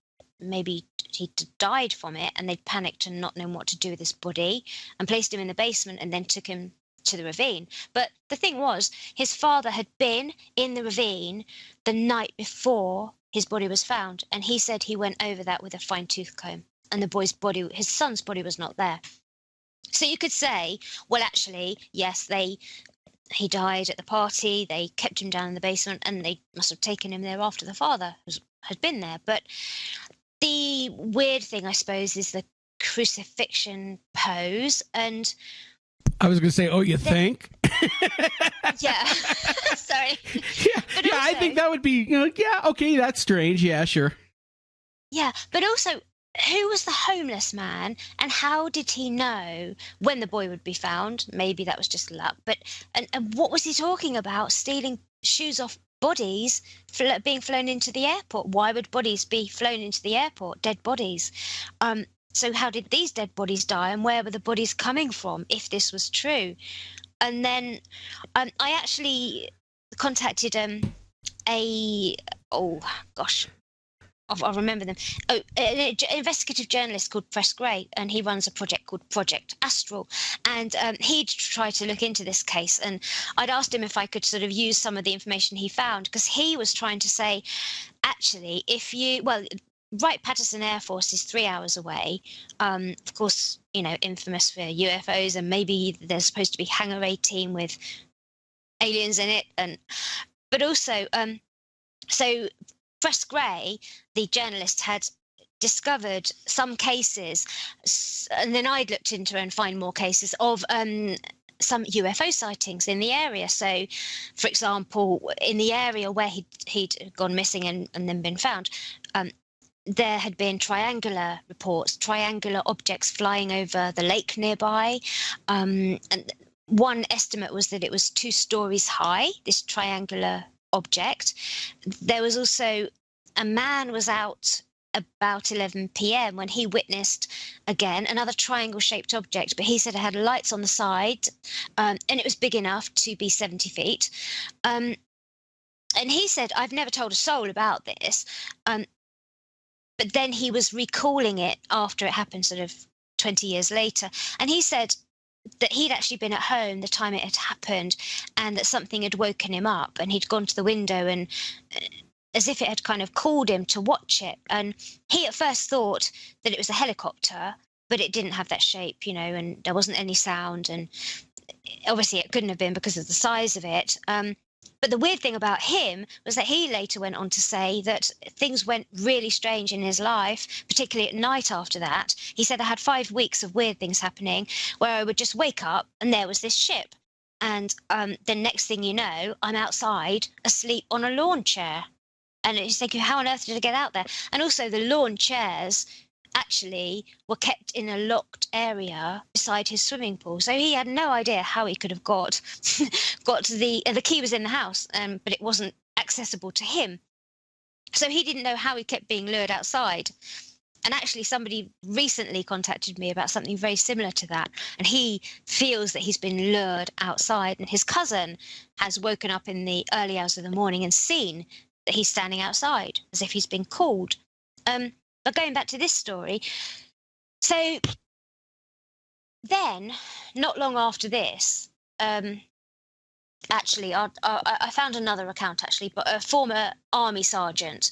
died from it, and they'd panicked and not known what to do with his body and placed him in the basement and then took him to the ravine. But the thing was, his father had been in the ravine the night before his body was found, and he said he went over that with a fine-tooth comb, and the boy's body, his son's body, was not there. So you could say, well, actually, yes, he died at the party, they kept him down in the basement, and they must have taken him there after the father had been there. But the weird thing, I suppose, is the crucifixion pose. And I was going to say, oh, you think? Yeah. Sorry. Yeah, But yeah, I also- think that would be, yeah, okay, that's strange. Yeah, sure. Yeah, but also, who was the homeless man, and how did he know when the boy would be found? Maybe that was just luck. But and what was he talking about? Stealing shoes off bodies being flown into the airport. Why would bodies be flown into the airport? Dead bodies. So how did these dead bodies die, and where were the bodies coming from? If this was true, and then I actually contacted a oh gosh, I'll remember them. Oh, an investigative journalist called Press Gray, and he runs a project called Project Astral. And he'd tried to look into this case, and I'd asked him if I could sort of use some of the information he found, because he was trying to say, actually, Wright Patterson Air Force is 3 hours away. Of course, infamous for UFOs, and maybe there's supposed to be Hangar 18 with aliens in it, but also, so Press Gray, the journalist, had discovered some cases, and then I'd looked into and find more cases of some UFO sightings in the area. So, for example, in the area where he'd gone missing and then been found, there had been triangular reports, triangular objects flying over the lake nearby. And one estimate was that it was 2 stories high, this triangular object. There was also a man was out about 11 p.m. when he witnessed, again, another triangle-shaped object, but he said it had lights on the side, and it was big enough to be 70 feet. And he said, I've never told a soul about this. But then he was recalling it after it happened, sort of 20 years later. And he said that he'd actually been at home the time it had happened, and that something had woken him up, and he'd gone to the window, and as if it had kind of called him to watch it. And he at first thought that it was a helicopter, but it didn't have that shape, and there wasn't any sound. And obviously it couldn't have been because of the size of it. But the weird thing about him was that he later went on to say that things went really strange in his life, particularly at night after that. He said, I had 5 weeks of weird things happening where I would just wake up and there was this ship. And the next thing you know, I'm outside asleep on a lawn chair. And he's thinking, how on earth did I get out there? And also the lawn chairs actually were kept in a locked area beside his swimming pool. So he had no idea how he could have got the key was in the house, but it wasn't accessible to him. So he didn't know how he kept being lured outside. And actually somebody recently contacted me about something very similar to that. And he feels that he's been lured outside, and his cousin has woken up in the early hours of the morning and seen that he's standing outside as if he's been called. But going back to this story, so then, not long after this, actually, I found another account, actually, but a former army sergeant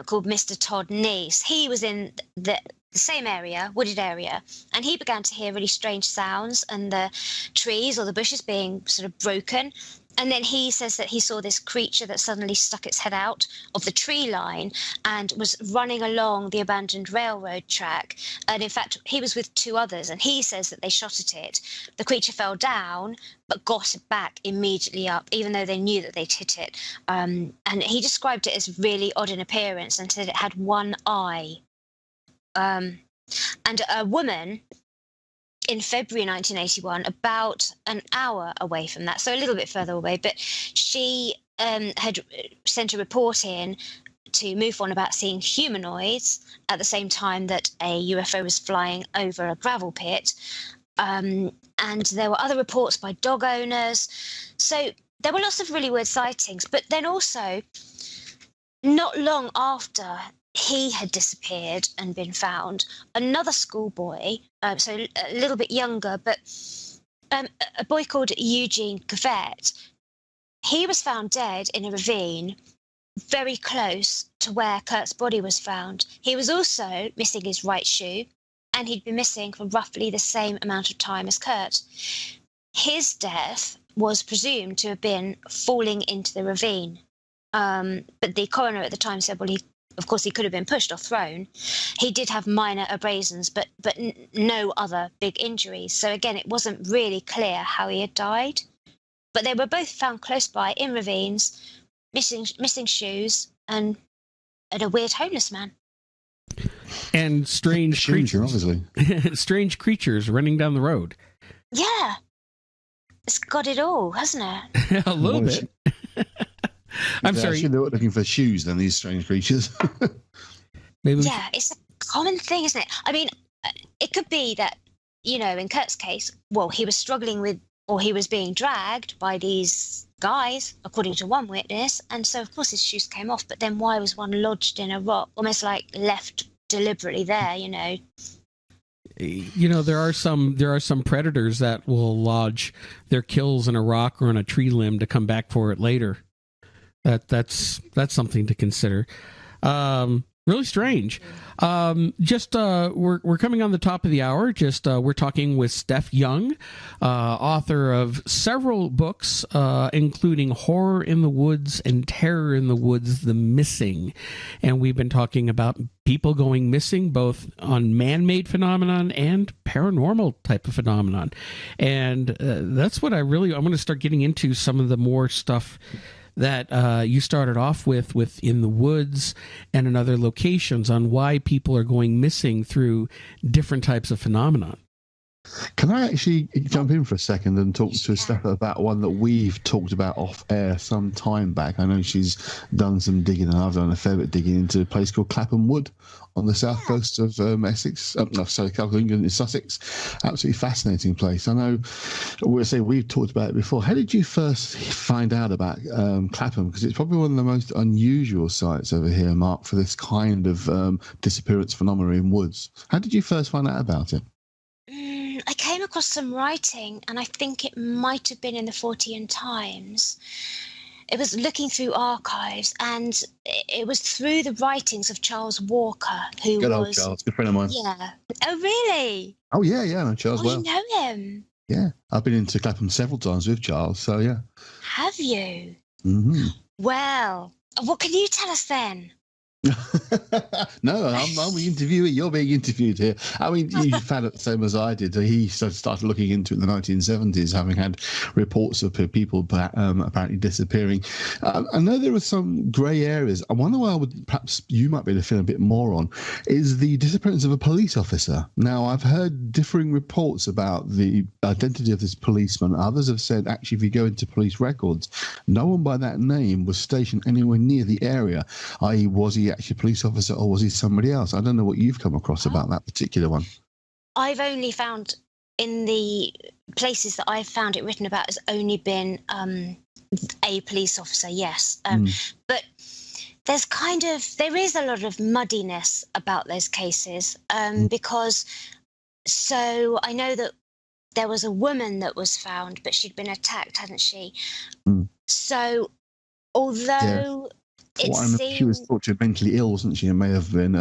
called Mr. Todd Neese. He was in the same area, wooded area, and he began to hear really strange sounds and the trees or the bushes being sort of broken. And then he says that he saw this creature that suddenly stuck its head out of the tree line and was running along the abandoned railroad track. And in fact, he was with 2 others, and he says that they shot at it. The creature fell down, but got back immediately up, even though they knew that they'd hit it. And he described it as really odd in appearance and said it had 1 eye. And a woman in February 1981, about an hour away from that, so a little bit further away, but she had sent a report in to move on about seeing humanoids at the same time that a UFO was flying over a gravel pit. And there were other reports by dog owners. So there were lots of really weird sightings. But then also, not long after he had disappeared and been found, another schoolboy, so a little bit younger, but a boy called Eugene Gavette, he was found dead in a ravine very close to where Kurt's body was found. He was also missing his right shoe, and he'd been missing for roughly the same amount of time as Kurt. His death was presumed to have been falling into the ravine, but the coroner at the time said, well, of course, he could have been pushed or thrown. He did have minor abrasions, but no other big injuries. So again, it wasn't really clear how he had died. but they were both found close by in ravines, missing shoes, and a weird homeless man. And strange creatures, obviously. strange creatures running down the road. Yeah, it's got it all, hasn't it? A little bit. I'm sorry. Actually, they were looking for shoes than these strange creatures. Maybe. Yeah, it's a common thing, isn't it? I mean, it could be that, you know, in Kurt's case, well, he was struggling with, or he was being dragged by these guys, according to one witness, and so of course his shoes came off. But then why was one lodged in a rock, almost like left deliberately there? You know. You know, there are some predators that will lodge their kills in a rock or on a tree limb to come back for it later. That's something to consider. Really strange. We're coming on the top of the hour. We're talking with Steph Young, author of several books, including Horror in the Woods and Terror in the Woods: The Missing. And we've been talking about people going missing, both on man-made phenomenon and paranormal type of phenomenon. And that's what I'm going to start getting into, some of the more stuff that you started off with in the woods and in other locations, on why people are going missing through different types of phenomenon. Can I actually jump in for a second and talk to Steph about one that we've talked about off air some time back? I know she's done some digging, and I've done a fair bit of digging into a place called Clapham Wood on the south coast of Essex. England, in Sussex. Absolutely fascinating place. I know we've talked about it before. How did you first find out about Clapham? Because it's probably one of the most unusual sites over here, Mark, for this kind of disappearance phenomenon in woods. How did you first find out about it? I came across some writing, and I think it might have been in the Fortean Times. It was looking through archives, and it was through the writings of Charles Walker, who Good was... old Charles, good friend of mine. Yeah. Oh, really? Oh, yeah, I know Charles well. You know him? Yeah, I've been into Clapham several times with Charles, so yeah. Have you? Mm-hmm. Well, what can you tell us then? No, I'm the interviewer. You're being interviewed here. I mean, you found it the same as I did. He started looking into it in the 1970s, having had reports of people apparently disappearing. I know there are some grey areas. I wonder why perhaps you might be able to fill a bit more on, is the disappearance of a police officer. Now, I've heard differing reports about the identity of this policeman. Others have said, actually, if you go into police records, no one by that name was stationed anywhere near the area, i.e. was he actually a police officer or was he somebody else? I don't know what you've come across about that particular one. I've only found, in the places that I've found it written about, has only been a police officer, yes. But there is a lot of muddiness about those cases because, so I know that there was a woman that was found, but she'd been attacked, hadn't she? So although... She was thought to be mentally ill, wasn't she? And may have been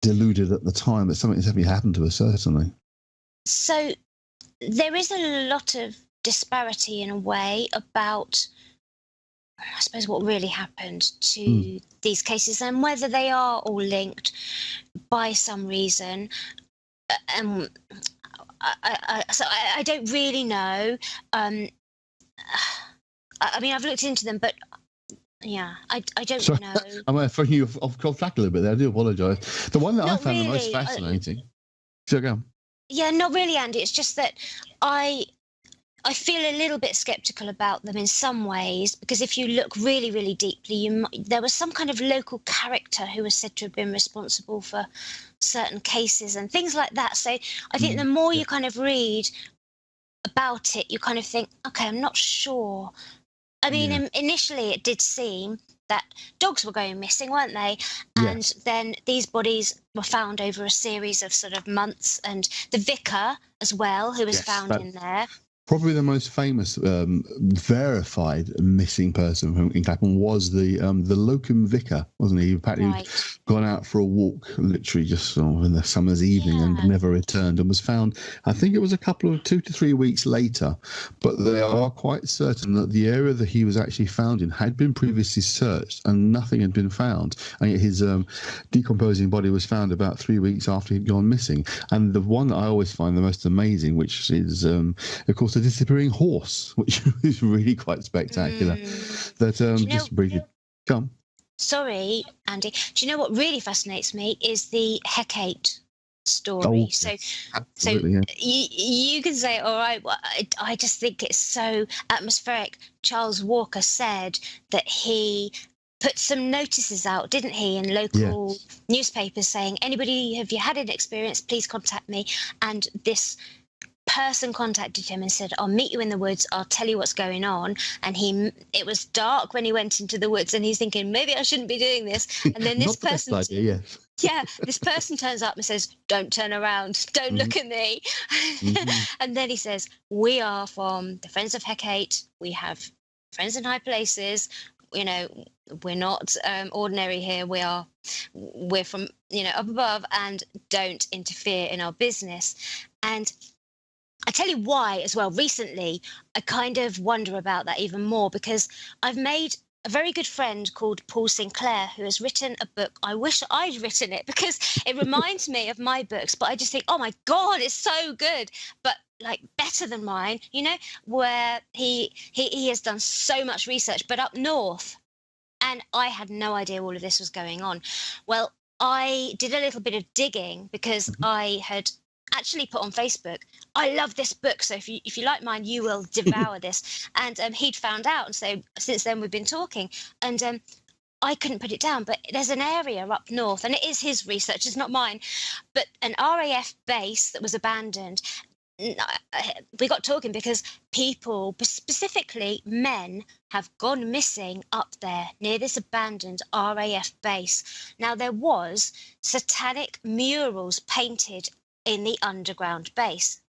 deluded at the time, but something definitely happened to her, certainly. So there is a lot of disparity in a way about, I suppose, what really happened to these cases and whether they are all linked by some reason. I don't really know. I mean, I've looked into them, but yeah, I don't know. I'm throwing you off track a little bit there. I do apologise. The one that I found the most fascinating. So go on. Yeah, not really, Andy. It's just that I feel a little bit sceptical about them in some ways, because if you look really, really deeply, there was some kind of local character who was said to have been responsible for certain cases and things like that. So I think the more you kind of read about it, you kind of think, okay, I'm not sure. I mean, initially it did seem that dogs were going missing, weren't they? And then these bodies were found over a series of sort of months, and the vicar as well, who was found in there. Probably the most famous verified missing person in Clapham was the locum vicar, wasn't he? He apparently gone out for a walk, literally just in the summer's evening, and never returned, and was found, I think it was 2 to 3 weeks later. But they are quite certain that the area that he was actually found in had been previously searched and nothing had been found. And yet his decomposing body was found about 3 weeks after he'd gone missing. And the one that I always find the most amazing, which is, of course, a disappearing horse, which is really quite spectacular. That just briefly come. Sorry, Andy. Do you know what really fascinates me is the Hecate story. Oh, absolutely, so you can say, all right, well, I just think it's so atmospheric. Charles Walker said that he put some notices out, didn't he, in local newspapers saying, anybody, have you had an experience, please contact me. And this person contacted him and said, I'll meet you in the woods, I'll tell you what's going on. And it was dark when he went into the woods, and he's thinking, maybe I shouldn't be doing this. And then this person, this person turns up and says, don't turn around, don't look at me. And then he says, we are from the Friends of Hecate, we have friends in high places, you know, we're not ordinary here, we're from, you know, up above, and don't interfere in our business. And I tell you why as well. Recently, I kind of wonder about that even more, because I've made a very good friend called Paul Sinclair, who has written a book. I wish I'd written it, because it reminds me of my books, but I just think, oh my God, it's so good. But like better than mine, you know, where he has done so much research, but up north. And I had no idea all of this was going on. Well, I did a little bit of digging, because I had actually put on Facebook, I love this book, so if you like mine, you will devour this. And he'd found out, and so since then we've been talking, and I couldn't put it down. But there's an area up north, and it is his research, it's not mine, but an RAF base that was abandoned. We got talking because people, specifically men, have gone missing up there near this abandoned RAF base. Now, there was satanic murals painted in the underground base,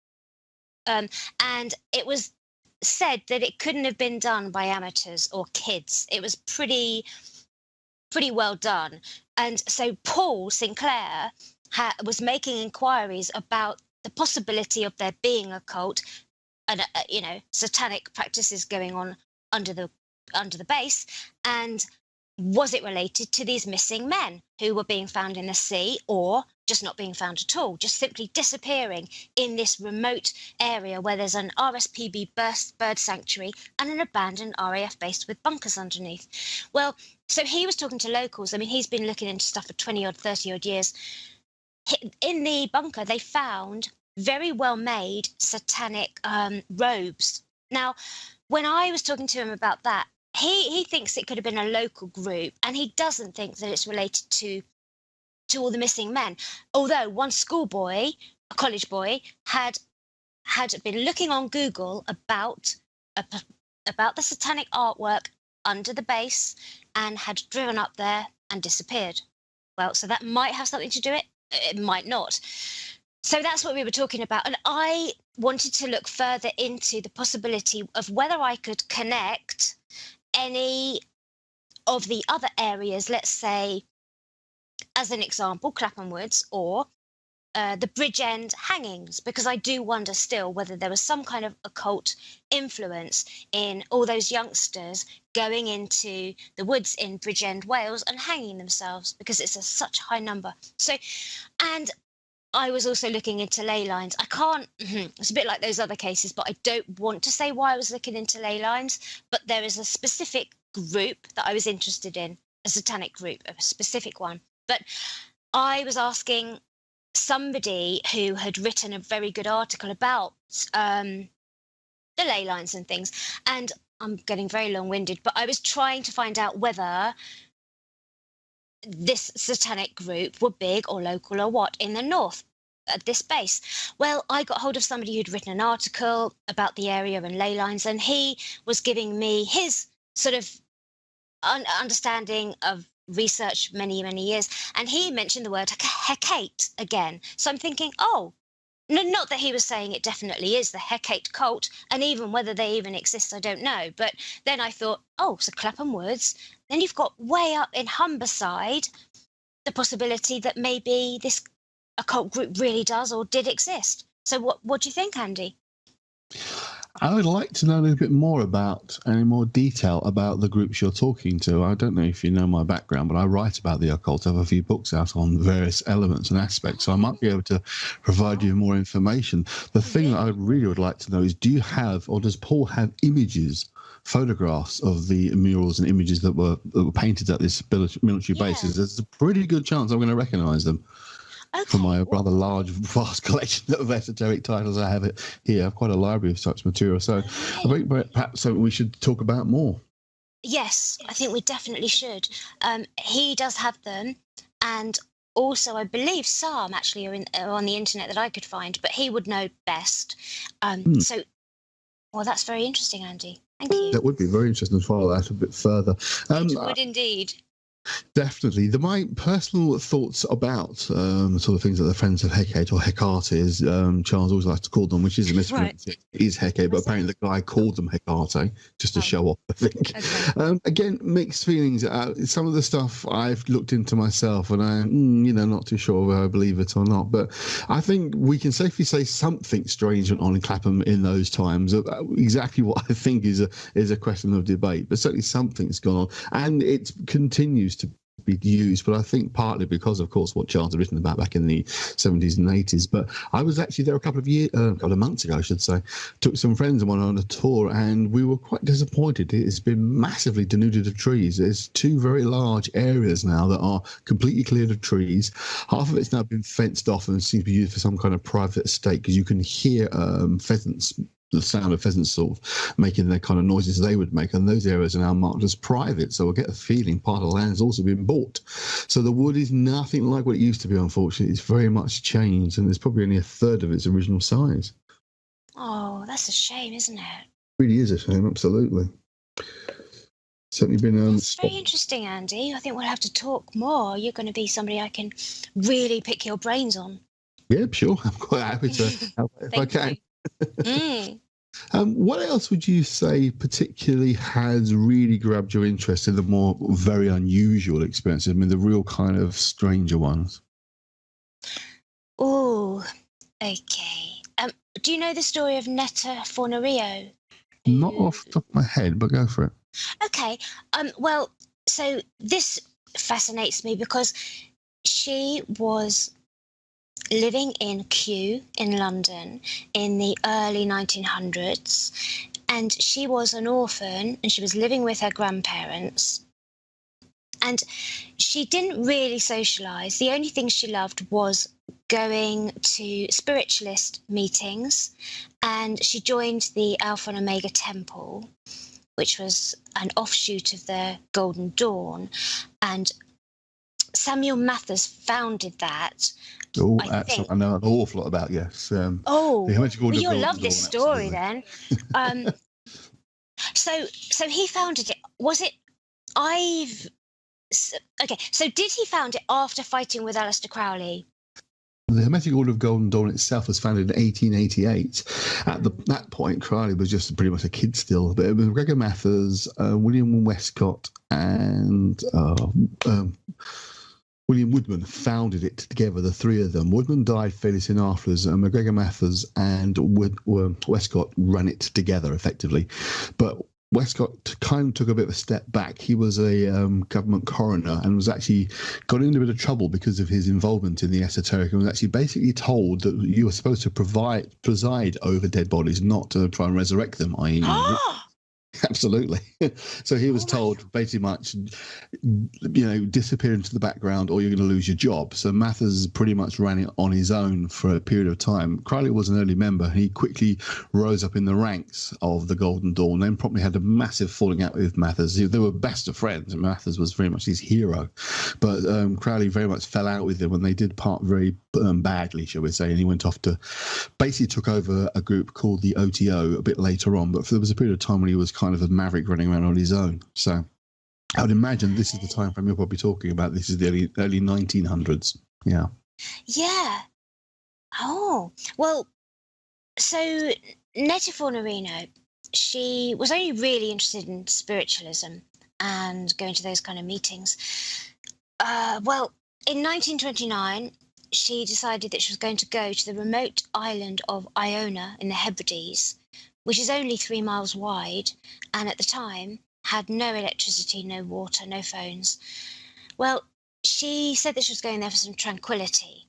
and it was said that it couldn't have been done by amateurs or kids. It was pretty well done. And so Paul Sinclair was making inquiries about the possibility of there being a cult and you know, satanic practices going on under the base, and was it related to these missing men who were being found in the sea, or just not being found at all, just simply disappearing in this remote area where there's an RSPB bird sanctuary and an abandoned RAF base with bunkers underneath? Well, so he was talking to locals. I mean, he's been looking into stuff for 20 odd, 30 odd years. In the bunker, they found very well made satanic robes. Now, when I was talking to him about that, he thinks it could have been a local group, and he doesn't think that it's related to all the missing men. Although one schoolboy, a college boy, had been looking on Google about the satanic artwork under the base, and had driven up there and disappeared. Well, so that might have something to do with it. It might not. So that's what we were talking about. And I wanted to look further into the possibility of whether I could connect any of the other areas, let's say, as an example, Clapham Woods, or the Bridge End hangings, because I do wonder still whether there was some kind of occult influence in all those youngsters going into the woods in Bridge End, Wales, and hanging themselves, because it's such a high number. So, and I was also looking into ley lines. I can't, it's a bit like those other cases, but I don't want to say why I was looking into ley lines, but there is a specific group that I was interested in, a satanic group, a specific one. But I was asking somebody who had written a very good article about the ley lines and things, and I'm getting very long-winded, but I was trying to find out whether this satanic group were big or local or what in the north at this base. Well, I got hold of somebody who'd written an article about the area and ley lines, and he was giving me his sort of understanding of research many years, and he mentioned the word Hecate again. So I'm thinking, oh, no, not that he was saying it definitely is the Hecate cult, and even whether they even exist, I don't know. But then I thought, oh, so Clapham Woods. Then you've got way up in Humberside the possibility that maybe this occult group really does or did exist. So what do you think, Andy? I would like to know a little bit more about, any more detail about the groups you're talking to. I don't know if you know my background, but I write about the occult. I have a few books out on various elements and aspects, so I might be able to provide you more information. The thing that I really would like to know is, do you have, or does Paul have images, photographs of the murals and images that were painted at this military bases? There's a pretty good chance I'm going to recognise them. Okay. For my rather large, vast collection of esoteric titles I have here. I have quite a library of such material. So I think perhaps something we should talk about more. Yes, I think we definitely should. He does have them, and also I believe some actually are on the internet that I could find, but he would know best. So, well, that's very interesting, Andy. Thank you. That would be very interesting to follow that a bit further. It would indeed. Definitely. My personal thoughts about sort of things that the Friends of Hecate or Hecate, as Charles always likes to call them, which is a mispronunciation. Right. It is Hecate, but apparently the guy called them Hecate just to show off, I think. Okay. Again, mixed feelings. Some of the stuff I've looked into myself, and I'm not too sure whether I believe it or not. But I think we can safely say something strange went on in Clapham in those times. Exactly what I think is a question of debate, but certainly something's gone on, and it continues to be used, but I think partly because, of course, what Charles had written about back in the 70s and 80s. But I was actually there a couple of months ago, I should say. Took some friends and went on a tour, and we were quite disappointed. It's been massively denuded of trees. There's two very large areas now that are completely cleared of trees. Half of it's now been fenced off and seems to be used for some kind of private estate, because you can hear pheasants, the sound of pheasants sort of making the kind of noises they would make, and those areas are now marked as private. So we'll get the feeling part of the land has also been bought. So the wood is nothing like what it used to be, unfortunately. It's very much changed, and there's probably only a third of its original size. Oh, that's a shame, isn't it? It really is a shame, absolutely. Certainly been... It's very interesting, Andy. I think we'll have to talk more. You're going to be somebody I can really pick your brains on. Yeah, sure. I'm quite happy to help if I can. What else would you say particularly has really grabbed your interest in the more very unusual experiences? I mean, the real kind of stranger ones. Oh, okay. Do you know the story of Netta Fornario? Not off the top of my head, but go for it. Okay. Well, so this fascinates me because she was living in Kew in London in the early 1900s, and she was an orphan, and she was living with her grandparents, and she didn't really socialise. The only thing she loved was going to spiritualist meetings, and she joined the Alpha and Omega Temple, which was an offshoot of the Golden Dawn, and Samuel Mathers founded that. Oh, I know an awful lot about, yes. Well, you'll love this story then. So he founded it. Was it okay, so did he found it after fighting with Aleister Crowley? The Hermetic Order of Golden Dawn itself was founded in 1888. At that point, Crowley was just pretty much a kid still. But it was Gregor Mathers, William Westcott, and William Woodman founded it together, the three of them. Woodman died fairly soon afterwards, and McGregor Mathers and Westcott ran it together, effectively. But Westcott kind of took a bit of a step back. He was a government coroner and was actually got into a bit of trouble because of his involvement in the esoteric, and was actually basically told that you were supposed to preside over dead bodies, not to try and resurrect them, i.e. Absolutely. So he was told basically much, disappear into the background or you're going to lose your job. So Mathers pretty much ran it on his own for a period of time. Crowley was an early member. He quickly rose up in the ranks of the Golden Dawn, then probably had a massive falling out with Mathers. They were best of friends, and Mathers was very much his hero. But Crowley very much fell out with him, and they did part very badly, shall we say, and he went off to basically took over a group called the OTO a bit later on. But there was a period of time when he was kind of a maverick running around on his own. So I would imagine this is the time frame you're probably talking about. This is the early 1900s. Yeah. Oh, well, so Netta Fornarino, she was only really interested in spiritualism and going to those kind of meetings. Well, in 1929, she decided that she was going to go to the remote island of Iona in the Hebrides, which is only 3 miles wide, and at the time had no electricity, no water, no phones. Well, she said that she was going there for some tranquility.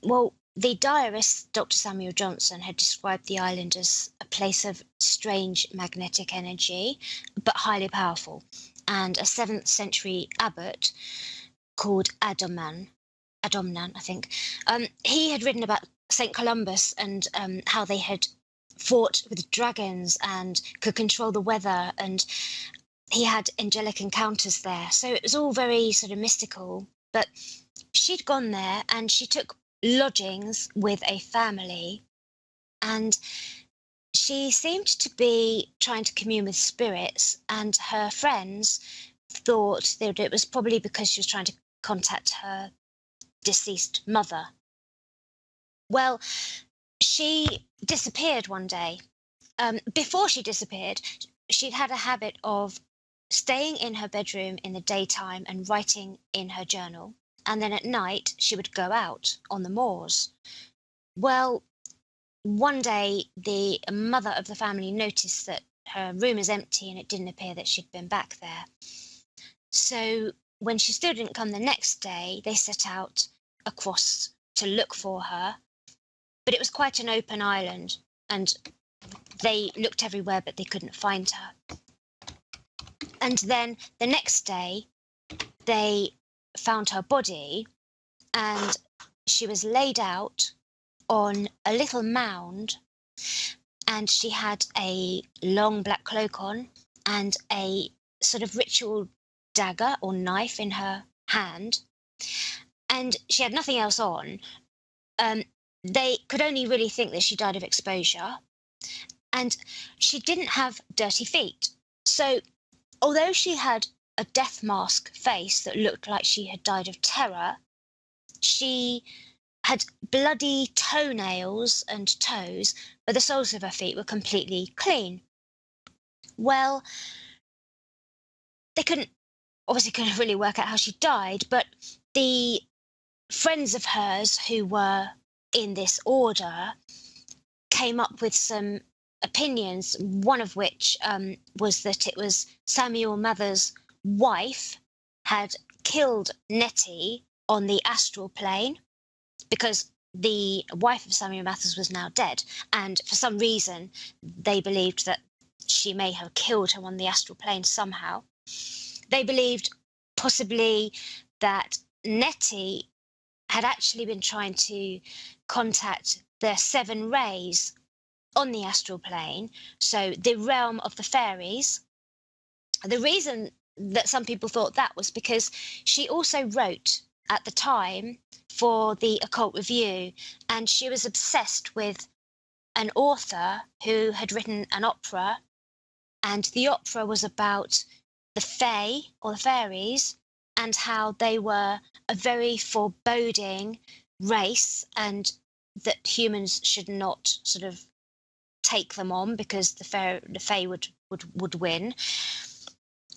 Well, the diarist, Dr. Samuel Johnson, had described the island as a place of strange magnetic energy, but highly powerful. And a 7th century abbot called Adomnan, I think, he had written about St. Columbus and how they had fought with dragons and could control the weather, and he had angelic encounters there. So it was all very sort of mystical. But she'd gone there and she took lodgings with a family, and she seemed to be trying to commune with spirits, and her friends thought that it was probably because she was trying to contact her deceased mother. Well, she disappeared one day. Before she disappeared, she'd had a habit of staying in her bedroom in the daytime and writing in her journal. And then at night, she would go out on the moors. Well, one day, the mother of the family noticed that her room is empty and it didn't appear that she'd been back there. So when she still didn't come the next day, they set out across to look for her. But it was quite an open island, and they looked everywhere, but they couldn't find her. And then the next day, they found her body, and she was laid out on a little mound, and she had a long black cloak on and a sort of ritual dagger or knife in her hand, and she had nothing else on. They could only really think that she died of exposure, and she didn't have dirty feet. So although she had a death mask face that looked like she had died of terror, she had bloody toenails and toes, but the soles of her feet were completely clean. Well, they couldn't really work out how she died, but the friends of hers who were in this order came up with some opinions, one of which was that it was Samuel Mather's wife had killed Nettie on the astral plane, because the wife of Samuel Mathers was now dead, and for some reason they believed that she may have killed her on the astral plane somehow. They believed possibly that Nettie had actually been trying to contact the 7 rays on the astral plane, so the realm of the fairies. The reason that some people thought that was because she also wrote at the time for the Occult Review, and she was obsessed with an author who had written an opera, and the opera was about the fae or the fairies and how they were a very foreboding race, and that humans should not sort of take them on because the fae would win.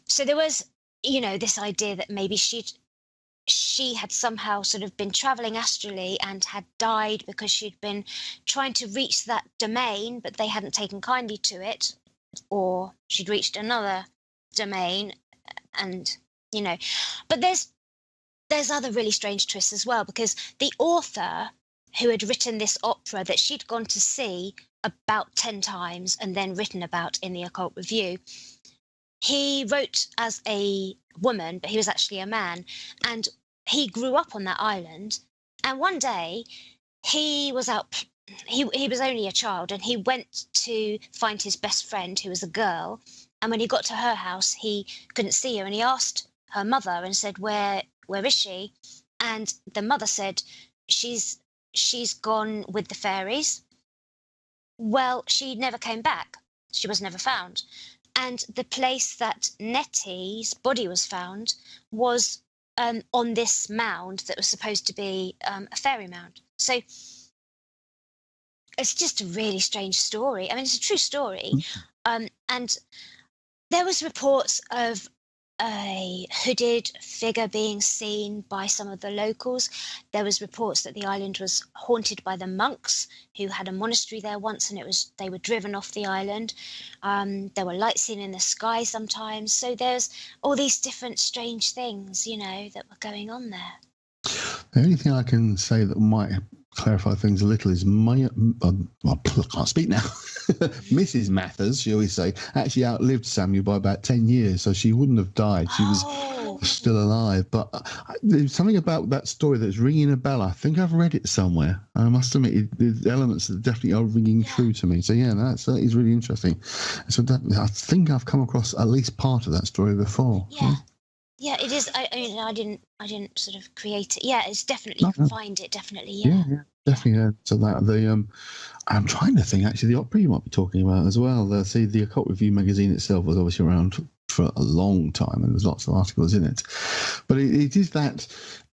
So there was, this idea that maybe she had somehow sort of been traveling astrally and had died because she'd been trying to reach that domain, but they hadn't taken kindly to it, or she'd reached another domain, and but there's other really strange twists as well, because the author who had written this opera that she'd gone to see about 10 times and then written about in the Occult Review, he wrote as a woman, but he was actually a man, and he grew up on that island. And one day he was out, he was only a child, and he went to find his best friend, who was a girl. And when he got to her house, he couldn't see her, and he asked her mother and said, where is she? And the mother said, she's gone with the fairies. Well, she never came back. She was never found. And the place that Nettie's body was found was on this mound that was supposed to be a fairy mound. So it's just a really strange story. I mean, it's a true story. And there was reports of a hooded figure being seen by some of the locals. There was reports that the island was haunted by the monks who had a monastery there once, and they were driven off the island. There were lights seen in the sky sometimes. So there's all these different strange things, that were going on there. The only thing I can say that might clarify things a little is I can't speak now. Mrs. Mathers, shall we say, actually outlived Samuel by about 10 years, so she wouldn't have died. She was still alive. But there's something about that story that's ringing a bell. I think I've read it somewhere. I must admit, the elements that definitely are ringing true to me. So yeah, that is really interesting. So I think I've come across at least part of that story before. Yeah. Yeah, it is. I didn't sort of create it. Yeah, it's definitely, you can find it, definitely. Yeah, definitely. Yeah. So that I'm trying to think. Actually, the opera you might be talking about as well. The Occult Review magazine itself was obviously around for a long time, and there's lots of articles in it. But it is that.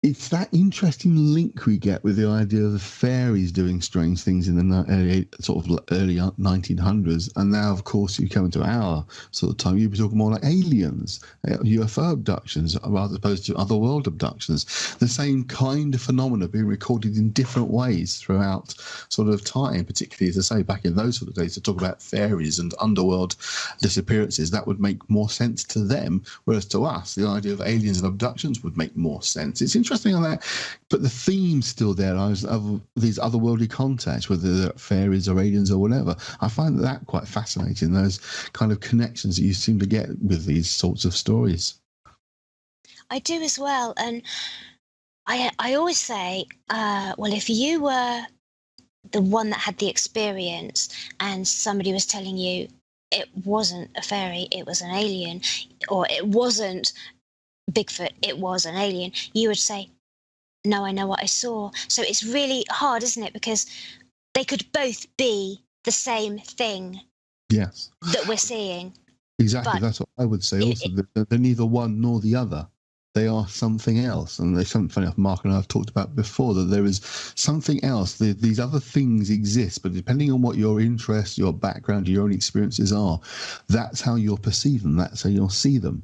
It's that interesting link we get with the idea of the fairies doing strange things in the early 1900s, and now, of course, you come into our sort of time, you'd be talking more like aliens, UFO abductions, rather opposed to otherworld abductions. The same kind of phenomena being recorded in different ways throughout sort of time, particularly, as I say, back in those sort of days, to talk about fairies and underworld disappearances. That would make more sense to them, whereas to us, the idea of aliens and abductions would make more sense. It's interesting on that, but the theme's still there of these otherworldly contacts, whether they're fairies or aliens or whatever. I find that quite fascinating, those kind of connections that you seem to get with these sorts of stories. I do as well, and I always say, well, if you were the one that had the experience and somebody was telling you it wasn't a fairy, it was an alien, or it wasn't Bigfoot, it was an alien, you would say, no, I know what I saw. So it's really hard, isn't it? Because they could both be the same thing. Yes. That we're seeing. Exactly. But that's what I would say also. They're neither one nor the other. They are something else. And there's something funny enough Mark and I have talked about before, that there is something else. These other things exist, but depending on what your interests, your background, your own experiences are, that's how you'll perceive them. That's how you'll see them.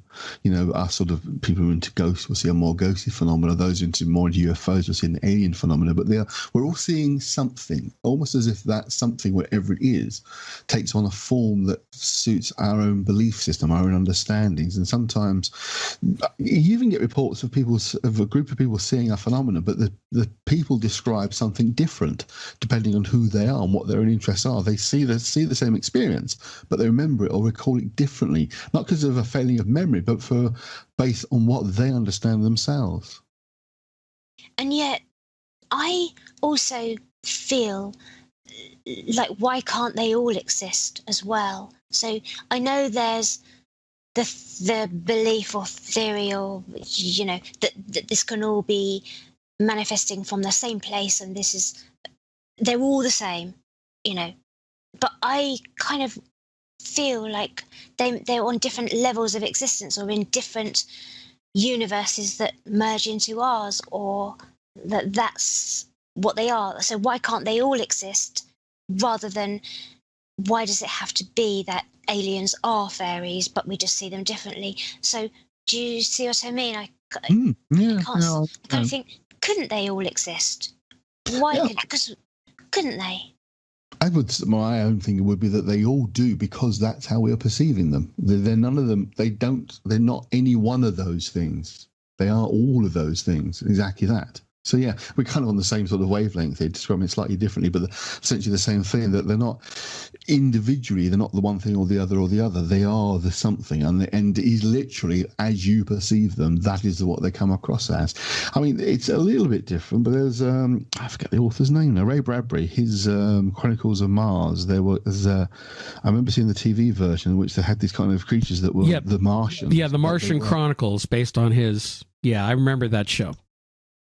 Us sort of people who are into ghosts will see a more ghostly phenomena. Those who are into more UFOs will see an alien phenomena. But we're all seeing something, almost as if that something, whatever it is, takes on a form that suits our own belief system, our own understandings. And sometimes you even get reports of a group of people seeing a phenomenon, but the people describe something different depending on who they are and what their own interests are. They see the same experience, but they remember it or recall it differently, not because of a failing of memory, but based on what they understand themselves. And yet, I also feel like, why can't they all exist as well? So I know there's the belief or theory, or that this can all be manifesting from the same place, and they're all the same, but I kind of feel like they're on different levels of existence, or in different universes that merge into ours, or that's what they are. So why can't they all exist, rather than why does it have to be that aliens are fairies, but we just see them differently? So do you see what I mean? I kind of think, couldn't they all exist? Why? Because couldn't they? My own thing would be that they all do, because that's how we are perceiving them. They're none of them. They're not any one of those things. They are all of those things. Exactly that. So yeah, we're kind of on the same sort of wavelength. They describe it slightly differently, but essentially the same thing, that they're not individually, they're not the one thing or the other. They are the something, and the end is literally as you perceive them. That is what they come across as. I mean, it's a little bit different, but there's I forget the author's name now. Ray Bradbury, his Chronicles of Mars. There was I remember seeing the TV version in which they had these kind of creatures that were the Martians. Yeah, the Martian Chronicles, based on his. Yeah, I remember that show.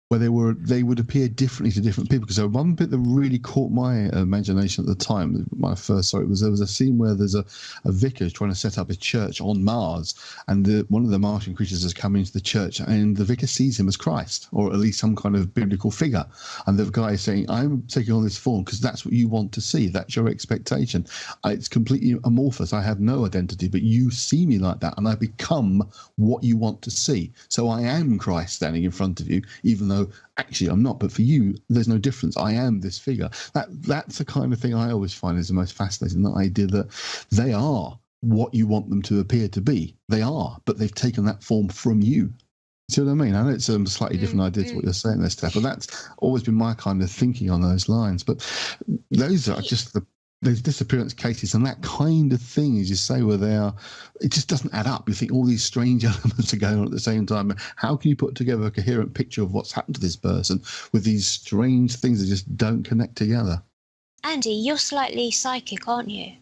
where they would appear differently to different people. Because one bit that really caught my imagination at the time, when I first saw it, was there was a scene where there's a vicar trying to set up a church on Mars, and one of the Martian creatures has come into the church, and the vicar sees him as Christ, or at least some kind of biblical figure. And the guy is saying, "I'm taking on this form because that's what you want to see. That's your expectation. It's completely amorphous. I have no identity, but you see me like that, and I become what you want to see. So I am Christ standing in front of you, even though actually I'm not. But for you, there's no difference. I am this figure." That's the kind of thing I always find is the most fascinating, the idea that they are what you want them to appear to be. They are, but they've taken that form from you. See what I mean? I know it's a slightly different idea to what you're saying there, Steph, but that's always been my kind of thinking on those lines. But those are just those disappearance cases and that kind of thing, as you say, where they are, it just doesn't add up. You think all these strange elements are going on at the same time. How can you put together a coherent picture of what's happened to this person with these strange things that just don't connect together? Andy, you're slightly psychic, aren't you?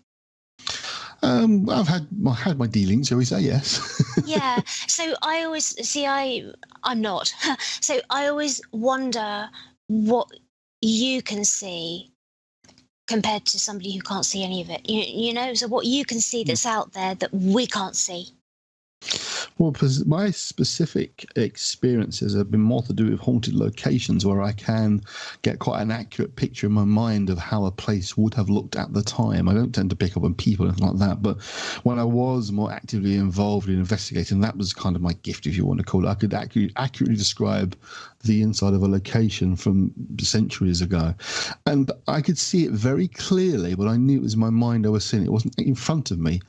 I've had my dealings, shall we say, yes. Yeah. So I always see I'm not. So I always wonder what you can see compared to somebody who can't see any of it. You know, so what you can see that's out there that we can't see. Well, my specific experiences have been more to do with haunted locations, where I can get quite an accurate picture in my mind of how a place would have looked at the time. I don't tend to pick up on people and like that, but when I was more actively involved in investigating, that was kind of my gift, if you want to call it. I could accurately describe the inside of a location from centuries ago, and I could see it very clearly, but I knew it was in my mind I was seeing it. It wasn't in front of me.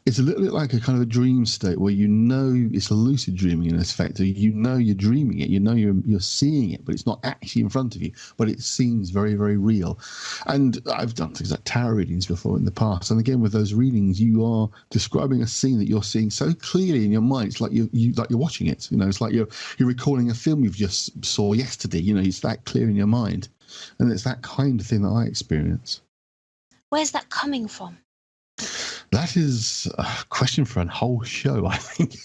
It's a little bit like a kind of a dream state where you know it's a lucid dreaming in effect. You know you're dreaming it, you know you're seeing it, but it's not actually in front of you, but it seems very, very real. And I've done things like tarot readings before in the past, and again with those readings, you are describing a scene that you're seeing so clearly in your mind. It's like you're watching it. You know, it's like you're recalling a film you've just saw yesterday. You know, it's that clear in your mind, and it's that kind of thing that I experience. Where's that coming from? That is a question for a whole show, I think.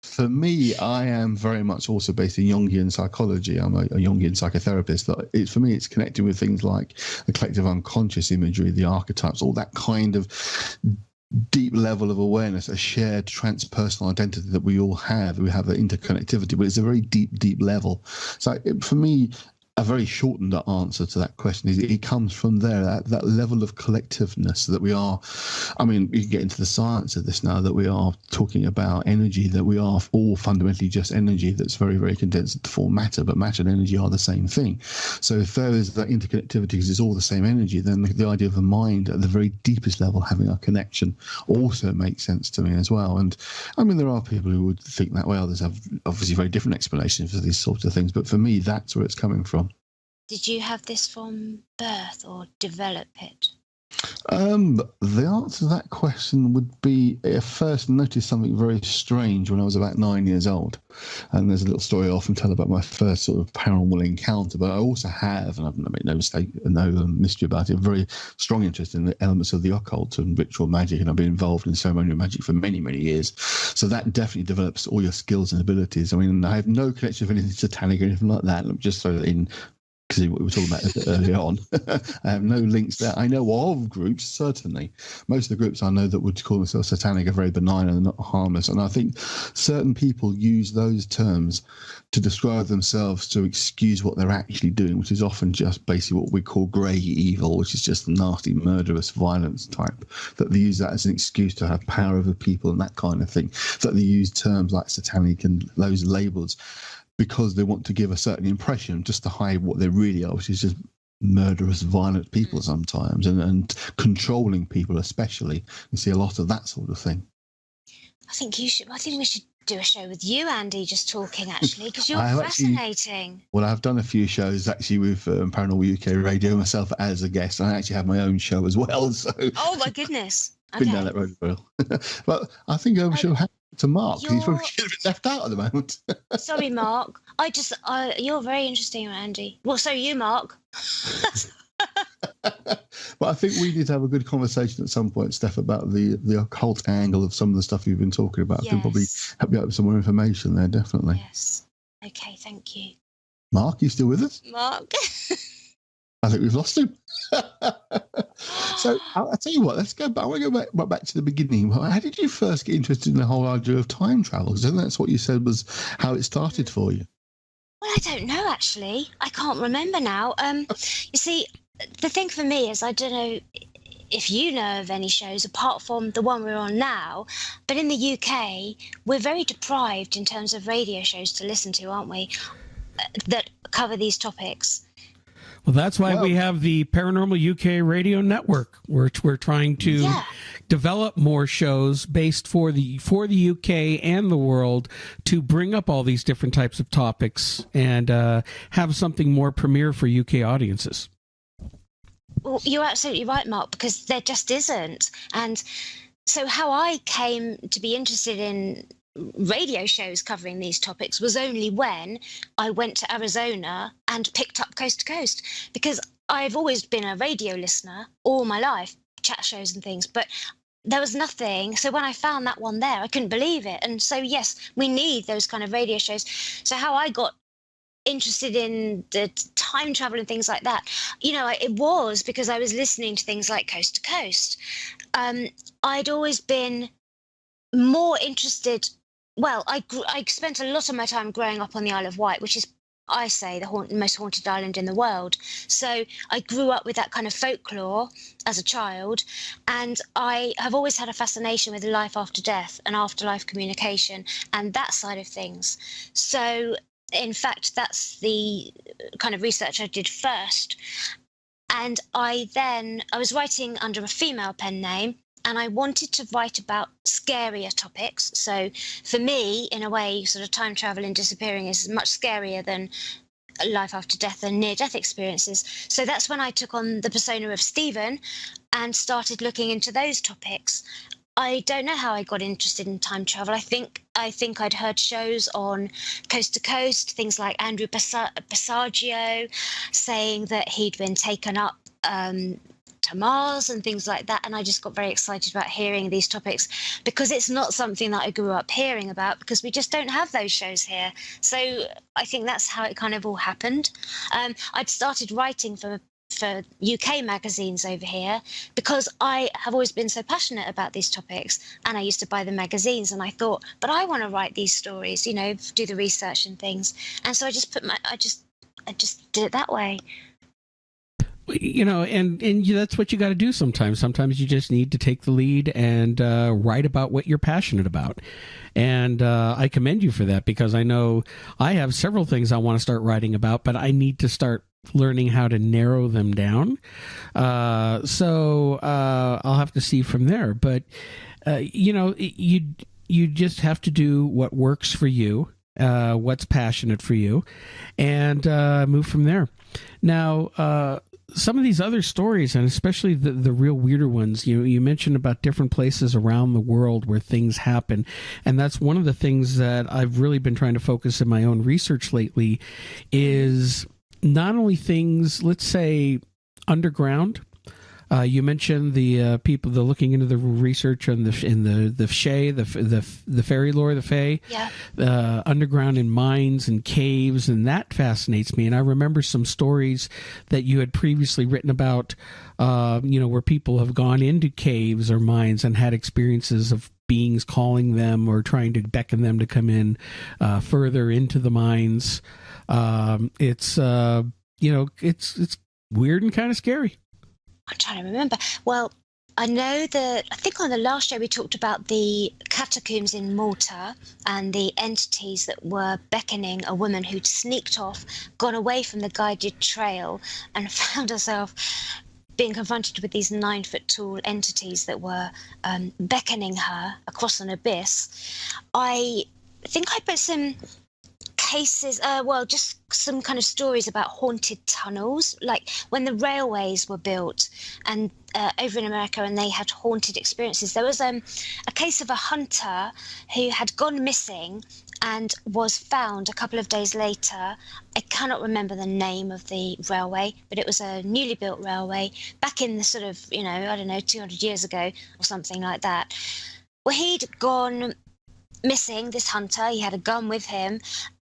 For me, I am very much also based in Jungian psychology. I'm a Jungian psychotherapist. For me, it's connected with things like the collective unconscious imagery, the archetypes, all that kind of deep level of awareness, a shared transpersonal identity that we all have. We have an interconnectivity, but it's a very deep, deep level. So for me, a very shortened answer to that question is it comes from there, that level of collectiveness that we are. I mean, you can get into the science of this now, that we are talking about energy, that we are all fundamentally just energy that's very, very condensed to form matter, but matter and energy are the same thing. So if there is that interconnectivity because it's all the same energy, then the idea of a mind at the very deepest level having a connection also makes sense to me as well. And I mean, there are people who would think that way. Others have obviously very different explanations for these sorts of things, but for me, that's where it's coming from. Did you have this from birth or develop it? The answer to that question would be I first noticed something very strange when I was about 9 years old. And there's a little story I often tell about my first sort of paranormal encounter. But I also have, and I've made no mistake, no mystery about it, a very strong interest in the elements of the occult and ritual magic. And I've been involved in ceremonial magic for many, many years. So that definitely develops all your skills and abilities. I mean, I have no connection with anything satanic or anything like that. Just throw that in, because we were talking about it earlier on. I have no links there. I know of groups, certainly. Most of the groups I know that would call themselves satanic are very benign and not harmless. And I think certain people use those terms to describe themselves to excuse what they're actually doing, which is often just basically what we call grey evil, which is just nasty, murderous violence type, that they use that as an excuse to have power over people and that kind of thing. So they use terms like satanic and those labels because they want to give a certain impression just to hide what they really are, which is just murderous, violent people sometimes, and controlling people especially. You see a lot of that sort of thing. I think we should do a show with you, Andy, just talking, actually, because you're fascinating. Well, I've done a few shows actually with Paranormal UK Radio myself as a guest, and I actually have my own show as well. So oh my goodness. Okay. Been down that road as well. But I think I should have to Mark. He's probably left out at the moment. Sorry, Mark. You're very interesting, Andy. Well, so you, Mark. But I think we need to have a good conversation at some point, Steph, about the occult angle of some of the stuff you've been talking about. Yes. I can probably help you out with some more information there, definitely. Yes. Okay, thank you. Mark, you still with us? Mark. I think we've lost him. So I'll tell you what, let's go back. I want to go back to the beginning. How did you first get interested in the whole idea of time travel? Because I think that's what you said was how it started for you. Well, I don't know, actually. I can't remember now. You see, the thing for me is, I don't know if you know of any shows apart from the one we're on now, but in the UK, we're very deprived in terms of radio shows to listen to, aren't we, that cover these topics. Well, that's why we have the Paranormal UK radio network, which we're trying to develop more shows based for the UK and the world to bring up all these different types of topics and have something more premier for UK audiences. Well, you're absolutely right, Mark, because there just isn't. And so how I came to be interested in radio shows covering these topics was only when I went to Arizona and picked up Coast to Coast, because I've always been a radio listener all my life, chat shows and things, but there was nothing. So when I found that one there, I couldn't believe it. And so, yes, we need those kind of radio shows. So how I got interested in the time travel and things like that, it was because I was listening to things like Coast to Coast. I'd always been more interested. Well, I spent a lot of my time growing up on the Isle of Wight, which is, I say, the most haunted island in the world. So I grew up with that kind of folklore as a child, and I have always had a fascination with life after death and afterlife communication and that side of things. So in fact, that's the kind of research I did first. And I was writing under a female pen name, and I wanted to write about scarier topics. So for me, in a way, sort of time travel and disappearing is much scarier than life after death and near-death experiences. So that's when I took on the persona of Stephen and started looking into those topics. I don't know how I got interested in time travel. I think I'd heard shows on Coast to Coast, things like Andrew Passaggio saying that he'd been taken up to Mars and things like that, and I just got very excited about hearing these topics, because it's not something that I grew up hearing about, because we just don't have those shows here. So I think that's how it kind of all happened. I'd started writing for UK magazines over here because I have always been so passionate about these topics, and I used to buy the magazines, and I thought, but I want to write these stories, do the research and things. And so I just did it that way. And that's what you got to do sometimes. Sometimes you just need to take the lead and write about what you're passionate about. And I commend you for that, because I know I have several things I want to start writing about, but I need to start learning how to narrow them down. So I'll have to see from there. But, you just have to do what works for you, what's passionate for you, and move from there. Now, some of these other stories, and especially the real weirder ones, you mentioned about different places around the world where things happen. And that's one of the things that I've really been trying to focus in my own research lately, is not only things, let's say, underground. You mentioned the people, the looking into the research on the Fae, the fairy lore, the Fae, underground in mines and caves, and that fascinates me. And I remember some stories that you had previously written about, where people have gone into caves or mines and had experiences of beings calling them or trying to beckon them to come in further into the mines. It's weird and kind of scary. I'm trying to remember. Well, I know that, I think on the last show we talked about the catacombs in Malta and the entities that were beckoning a woman who'd sneaked off, gone away from the guided trail, and found herself being confronted with these 9-foot-tall entities that were beckoning her across an abyss. I think I put some cases, just some kind of stories about haunted tunnels, like when the railways were built and over in America, and they had haunted experiences. There was a case of a hunter who had gone missing and was found a couple of days later. I cannot remember the name of the railway, but it was a newly built railway back in the sort of, 200 years ago or something like that. Well, he'd gone missing, this hunter. He had a gun with him.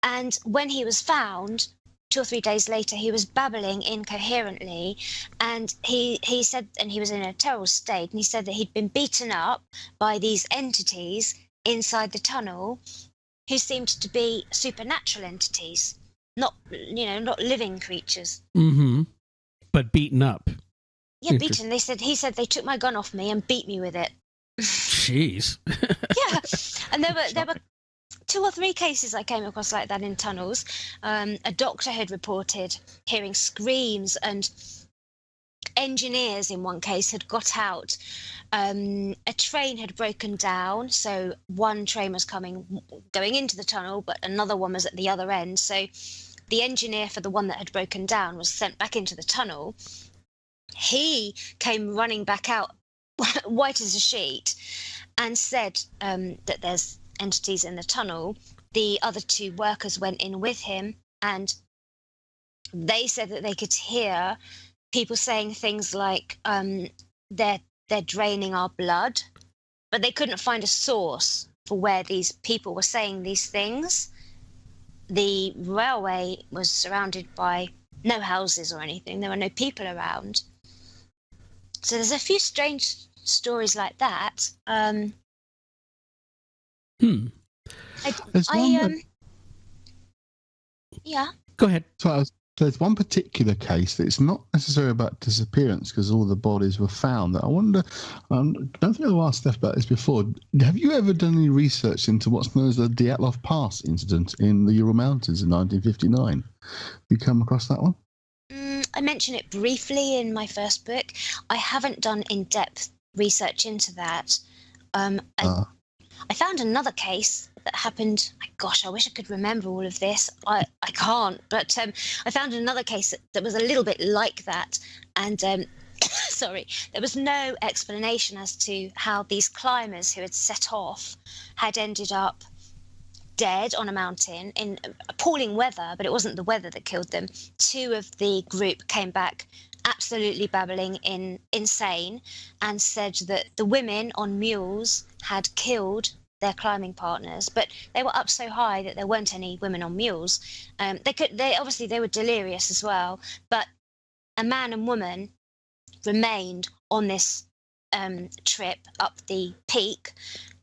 And when he was found, 2 or 3 days later, he was babbling incoherently, and he said, and he was in a terrible state, and he said that he'd been beaten up by these entities inside the tunnel, who seemed to be supernatural entities, not living creatures. Mm-hmm. But beaten up. Yeah, beaten. He said they took my gun off me and beat me with it. Jeez. Yeah, and there were 2 or 3 cases I came across like that in tunnels. A doctor had reported hearing screams, and engineers in one case had got out. A train had broken down, so one train was going into the tunnel, but another one was at the other end. So the engineer for the one that had broken down was sent back into the tunnel. He came running back out, white as a sheet, and said that there's entities in the tunnel. The other 2 workers went in with him, and they said that they could hear people saying things like they're draining our blood, but they couldn't find a source for where these people were saying these things. The railway was surrounded by no houses or anything. There were no people around. So there's a few strange stories like that. Yeah. Go ahead. So there's one particular case that's not necessarily about disappearance, because all the bodies were found. That I wonder, I don't think I've asked Steph about this before. Have you ever done any research into what's known as the Dyatlov Pass incident in the Ural Mountains in 1959? Have you come across that one? I mentioned it briefly in my first book. I haven't done in-depth research into that. I found another case that happened. Gosh, I wish I could remember all of this. I can't. But I found another case that was a little bit like that. And sorry, there was no explanation as to how these climbers who had set off had ended up dead on a mountain in appalling weather, but it wasn't the weather that killed them. 2 of the group came back absolutely babbling insane, and said that the women on mules had killed their climbing partners, but they were up so high that there weren't any women on mules. They were delirious as well, but a man and woman remained on this trip up the peak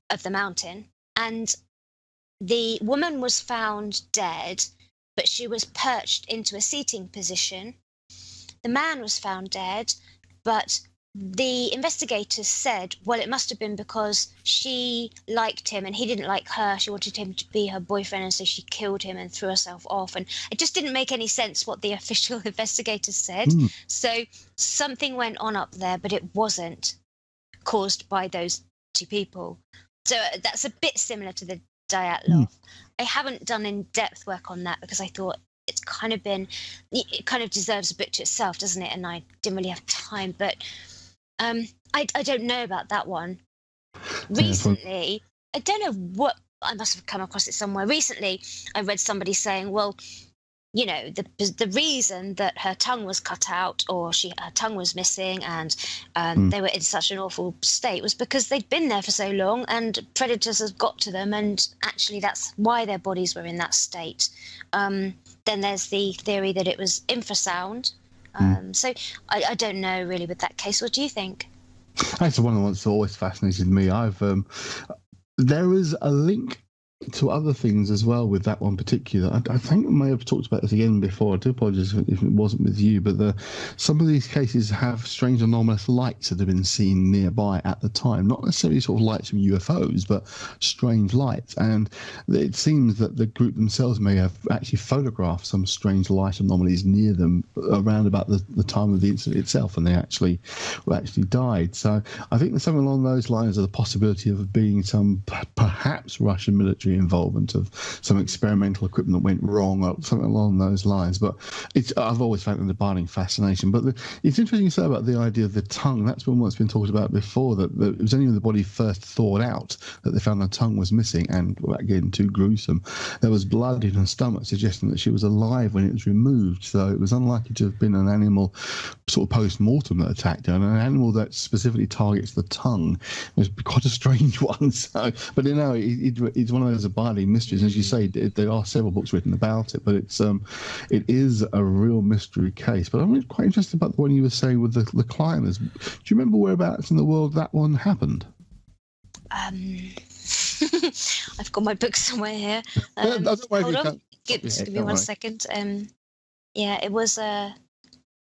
of the mountain, and the woman was found dead, but she was perched into a seating position. The man was found dead, but the investigators said, well, it must have been because she liked him and he didn't like her. She wanted him to be her boyfriend, and so she killed him and threw herself off. And it just didn't make any sense what the official investigators said. So something went on up there, but it wasn't caused by those 2 people. So that's a bit similar to the Dyatlov. I haven't done in-depth work on that because I thought it kind of deserves a book to itself, doesn't it? And I didn't really have time, but I don't know about that one. Recently, I don't know what, I must have come across it somewhere. Recently, I read somebody saying, well, you know, the reason that her tongue was cut out, or her tongue was missing, and they were in such an awful state, was because they'd been there for so long and predators had got to them, and actually that's why their bodies were in that state. Then there's the theory that it was infrasound. So I don't know really with that case. What do you think? That's one of the ones that always fascinated me. There is a link to other things as well with that one particular. I think we may have talked about this again before. I do apologise if it wasn't with you, but some of these cases have strange anomalous lights that have been seen nearby at the time. Not necessarily sort of lights from UFOs, but strange lights. And it seems that the group themselves may have actually photographed some strange light anomalies near them around about the time of the incident itself, and they actually died. So I think there's something along those lines of the possibility of being some perhaps Russian military involvement of some experimental equipment that went wrong or something along those lines. But I've always found it an abiding fascination. But it's interesting you say about the idea of the tongue. That's been what's been talked about before, that it was only when the body first thawed out that they found the tongue was missing, and again, too gruesome. There was blood in her stomach suggesting that she was alive when it was removed, so it was unlikely to have been an animal sort of post-mortem that attacked her, and an animal that specifically targets the tongue was quite a strange one. So, but it's one of those as a Bali mystery. As you say, there are several books written about it, but it is a real mystery case. But I'm quite interested about the one you were saying with the climbers. Do you remember whereabouts in the world that one happened? I've got my book somewhere here. Hold on. Give me 1 second. Yeah, it was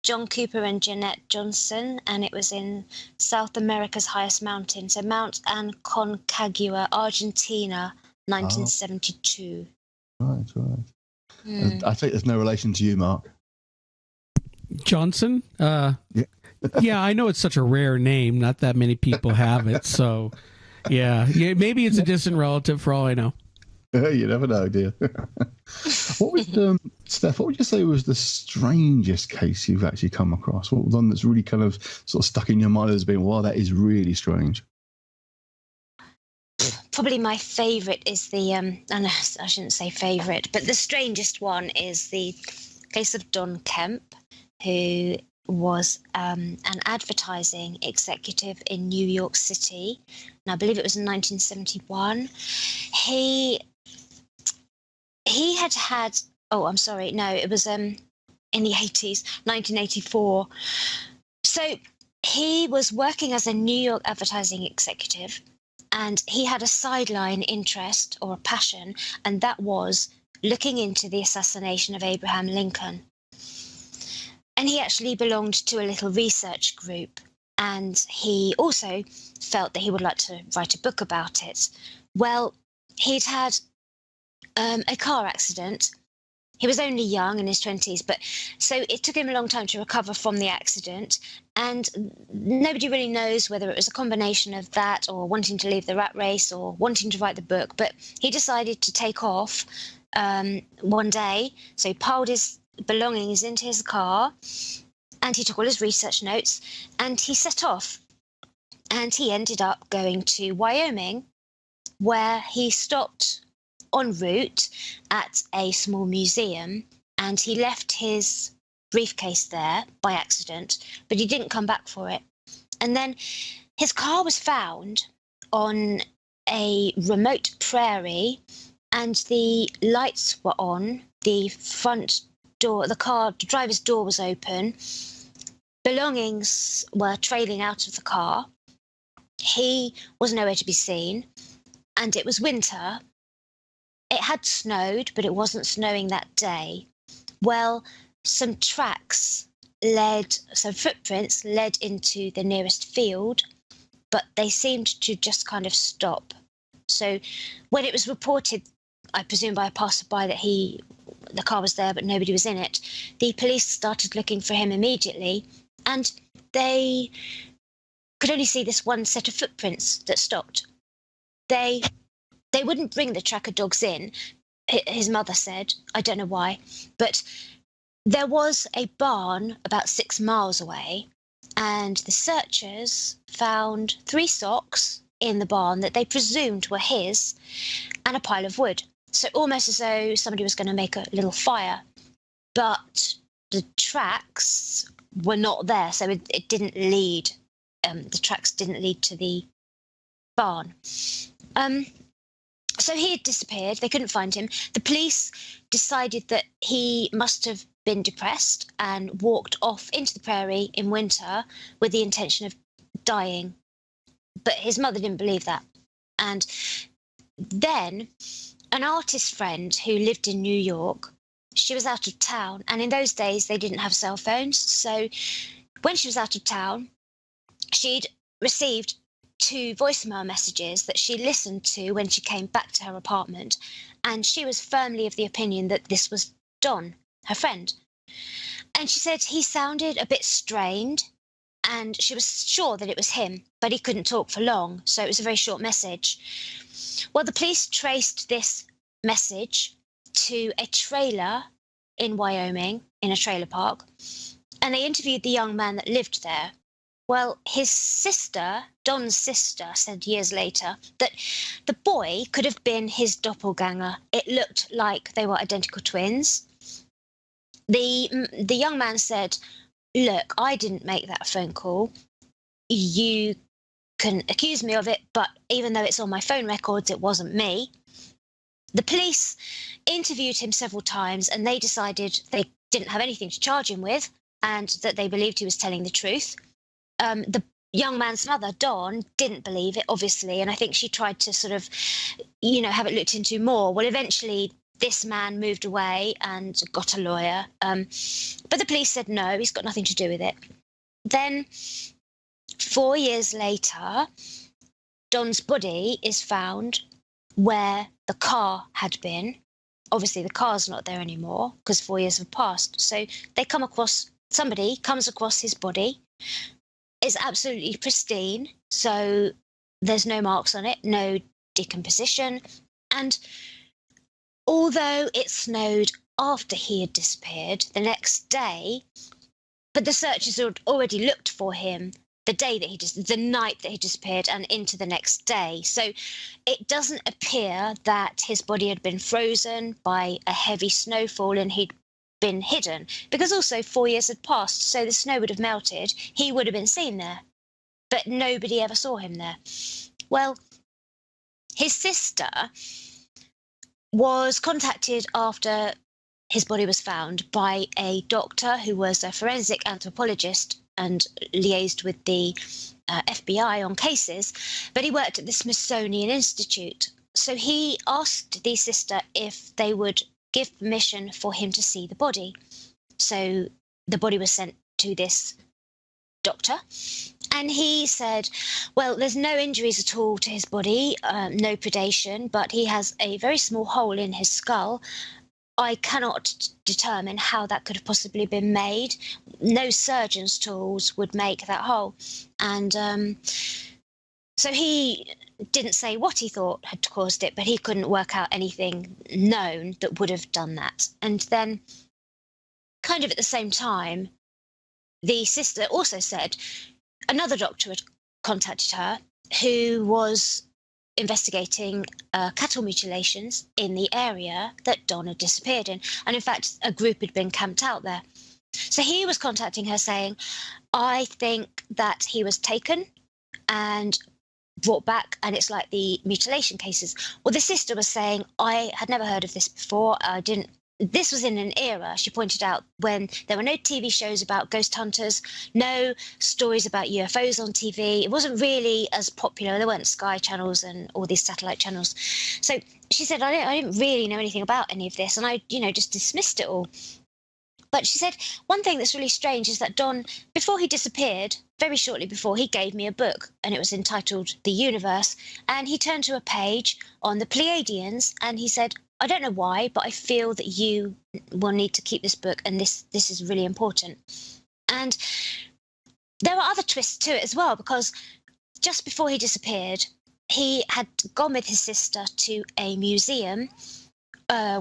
John Cooper and Jeanette Johnson, and it was in South America's highest mountain, so Mount Aconcagua, Argentina, 1972. Right. I think there's no relation to you, Mark. Johnson? Yeah. Yeah, I know it's such a rare name. Not that many people have it, so yeah, maybe it's a distant relative for all I know. You never know, dear. What was Steph? What would you say was the strangest case you've actually come across? What one that's really kind of sort of stuck in your mind as being, wow, that is really strange? Probably my favourite is the I shouldn't say favourite, but the strangest one is the case of Don Kemp, who was an advertising executive in New York City, and I believe it was in 1971. He had oh, I'm sorry, no, it was in the 80s, 1984. So he was working as a New York advertising executive, and he had a sideline interest or a passion, and that was looking into the assassination of Abraham Lincoln. And he actually belonged to a little research group, and he also felt that he would like to write a book about it. Well, he'd had a car accident. He was only young, in his 20s, but so it took him a long time to recover from the accident, and nobody really knows whether it was a combination of that or wanting to leave the rat race or wanting to write the book. But he decided to take off one day, so he piled his belongings into his car, and he took all his research notes, and he set off, and he ended up going to Wyoming, where he stopped en route at a small museum, and he left his briefcase there by accident, but he didn't come back for it. And then his car was found on a remote prairie, and the lights were on, the front door, the driver's door was open, belongings were trailing out of the car. He was nowhere to be seen, and it was winter. It had snowed, but it wasn't snowing that day. Well, some footprints led into the nearest field, but they seemed to just kind of stop. So when it was reported, I presume by a passerby, that the car was there but nobody was in it, the police started looking for him immediately, and they could only see this one set of footprints that stopped. They wouldn't bring the tracker dogs in, his mother said. I don't know why. But there was a barn about 6 miles away, and the searchers found 3 socks in the barn that they presumed were his, and a pile of wood. So almost as though somebody was going to make a little fire. But the tracks were not there, so it didn't lead. The tracks didn't lead to the barn. So he had disappeared. They couldn't find him. The police decided that he must have been depressed and walked off into the prairie in winter with the intention of dying. But his mother didn't believe that. And then an artist friend who lived in New York, she was out of town. And in those days, they didn't have cell phones. So when she was out of town, she'd received 2 voicemail messages that she listened to when she came back to her apartment, and she was firmly of the opinion that this was Don, her friend. And she said he sounded a bit strained, and she was sure that it was him, but he couldn't talk for long, so it was a very short message. Well, the police traced this message to a trailer in Wyoming, in a trailer park, and they interviewed the young man that lived there. Well, his sister, Don's sister, said years later that the boy could have been his doppelganger. It looked like they were identical twins. The young man said, "Look, I didn't make that phone call. You can accuse me of it, but even though it's on my phone records, it wasn't me." The police interviewed him several times, and they decided they didn't have anything to charge him with and that they believed he was telling the truth. The young man's mother, Dawn, didn't believe it, obviously, and I think she tried to sort of, have it looked into more. Well, eventually this man moved away and got a lawyer, but the police said no, he's got nothing to do with it. Then 4 years later, Don's body is found where the car had been. Obviously, the car's not there anymore because 4 years have passed. So somebody comes across his body. It's absolutely pristine. So there's no marks on it, no decomposition. And although it snowed after he had disappeared the next day, but the searchers had already looked for him the night that he disappeared and into the next day. So it doesn't appear that his body had been frozen by a heavy snowfall and he'd been hidden, because also 4 years had passed, so the snow would have melted. He would have been seen there, but nobody ever saw him there. Well, his sister was contacted after his body was found by a doctor who was a forensic anthropologist and liaised with the FBI on cases, but he worked at the Smithsonian Institute. So he asked the sister if they would give permission for him to see the body. So the body was sent to this doctor, and he said, well, there's no injuries at all to his body, no predation, but he has a very small hole in his skull. I cannot determine how that could have possibly been made. No surgeon's tools would make that hole. And so he didn't say what he thought had caused it, but he couldn't work out anything known that would have done that. And then, kind of at the same time, the sister also said another doctor had contacted her who was investigating cattle mutilations in the area that Don had disappeared in. And in fact, a group had been camped out there. So he was contacting her saying, I think that he was taken and brought back, and it's like the mutilation cases. Well, the sister was saying, I had never heard of this before. This was in an era, she pointed out, when there were no TV shows about ghost hunters, no stories about UFOs on TV. It wasn't really as popular. There weren't Sky channels and all these satellite channels. So she said, I didn't really know anything about any of this, and I, just dismissed it all. But she said, one thing that's really strange is that Don, before he disappeared, very shortly before, he gave me a book, and it was entitled The Universe, and he turned to a page on the Pleiadians, and he said, I don't know why, but I feel that you will need to keep this book, and this is really important. And there are other twists to it as well, because just before he disappeared, he had gone with his sister to a museum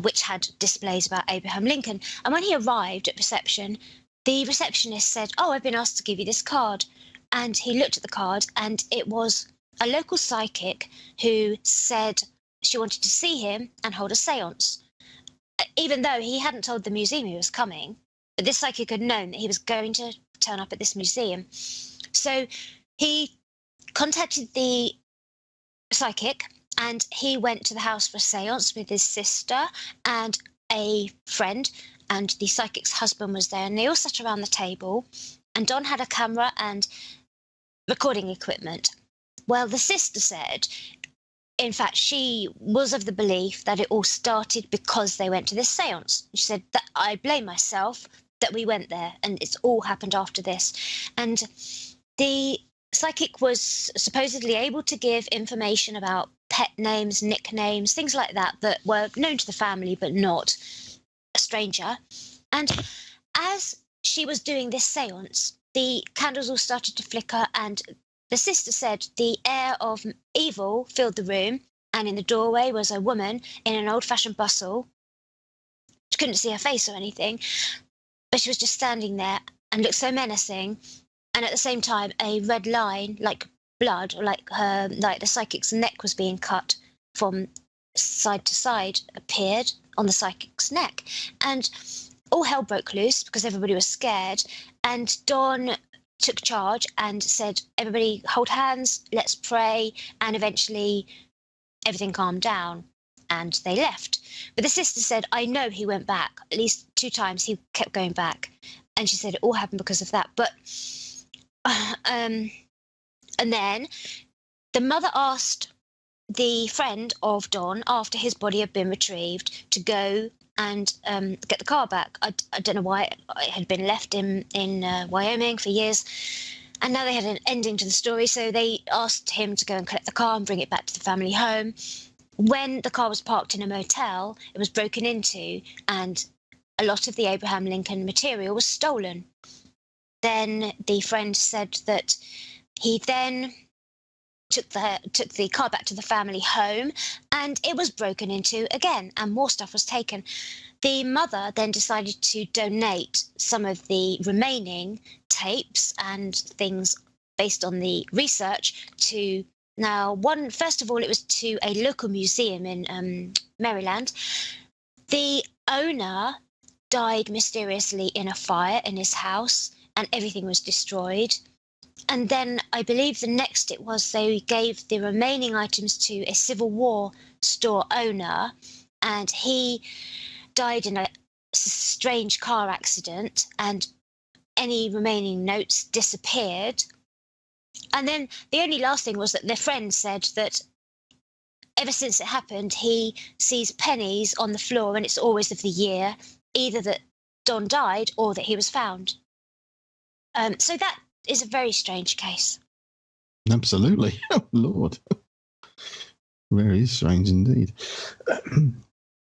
which had displays about Abraham Lincoln. And when he arrived at reception, the receptionist said, I've been asked to give you this card. And he looked at the card, and it was a local psychic who said she wanted to see him and hold a seance. Even though he hadn't told the museum he was coming, but this psychic had known that he was going to turn up at this museum. So he contacted the psychic, and he went to the house for a seance with his sister and a friend, and the psychic's husband was there, and they all sat around the table, and Don had a camera and recording equipment. Well, the sister said, in fact, she was of the belief that it all started because they went to this seance. She said that I blame myself that we went there, and it's all happened after this. And the psychic was supposedly able to give information about pet names, nicknames, things like that were known to the family but not a stranger. And as she was doing this seance, the candles all started to flicker, and the sister said the air of evil filled the room, and in the doorway was a woman in an old-fashioned bustle. She couldn't see her face or anything, but she was just standing there and looked so menacing. And at the same time, a red line, like blood, or like the psychic's neck was being cut from side to side, appeared on the psychic's neck. And all hell broke loose because everybody was scared. And Dawn took charge and said, everybody hold hands, let's pray. And eventually everything calmed down. and they left. But the sister said, I know he went back. At least 2 times he kept going back. And she said it all happened because of that. But, and then the mother asked the friend of Don, after his body had been retrieved, to go and get the car back. I don't know why it had been left in Wyoming for years. And now they had an ending to the story, so they asked him to go and collect the car and bring it back to the family home. When the car was parked in a motel, it was broken into, and a lot of the Abraham Lincoln material was stolen. Then the friend said that he then took the car back to the family home, and it was broken into again, and more stuff was taken. The mother then decided to donate some of the remaining tapes and things based on the research to first of all, it was to a local museum in Maryland. The owner died mysteriously in a fire in his house, and everything was destroyed. And then I believe the next it was they gave the remaining items to a Civil War store owner, and he died in a strange car accident, and any remaining notes disappeared. And then the only last thing was that their friend said that ever since it happened, he sees pennies on the floor, and it's always of the year, either that Don died or that he was found. So that is a very strange case. Absolutely. Oh, Lord. Very strange indeed.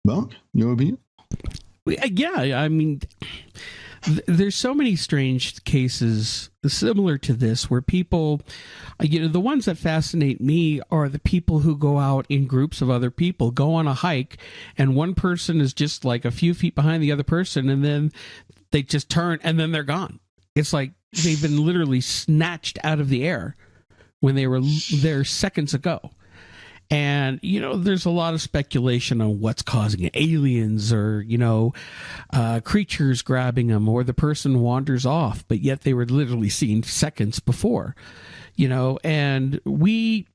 Mark, your opinion? Yeah, I mean, there's so many strange cases similar to this where people, the ones that fascinate me are the people who go out in groups of other people, go on a hike, and one person is just like a few feet behind the other person, and then they just turn, and then they're gone. It's like they've been literally snatched out of the air when they were there seconds ago. And, there's a lot of speculation on what's causing it. Aliens or, creatures grabbing them, or the person wanders off, but yet they were literally seen seconds before, and we've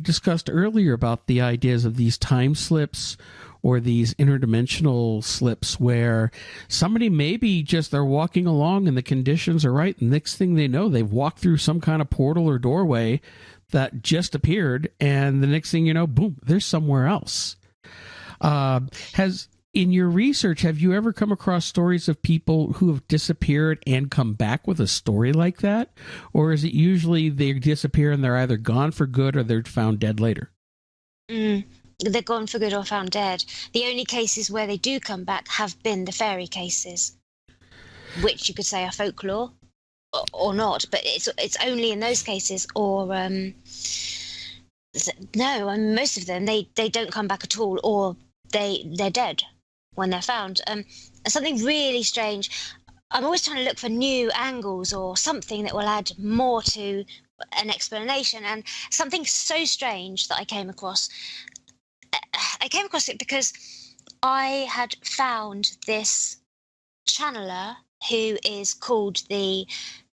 discussed earlier about the ideas of these time slips or these interdimensional slips where somebody maybe just they're walking along and the conditions are right. And next thing they know, they've walked through some kind of portal or doorway that just appeared, and the next thing you know, boom, they're somewhere else. In your research, have you ever come across stories of people who have disappeared and come back with a story like that? Or is it usually they disappear and they're either gone for good or they're found dead later? They're gone for good or found dead. The only cases where they do come back have been the fairy cases, which you could say are folklore. Or not, but it's only in those cases, or most of them they don't come back at all, or they're dead when they're found. Something really strange. I'm always trying to look for new angles or something that will add more to an explanation, and something so strange that I came across it because I had found this channeler who is called the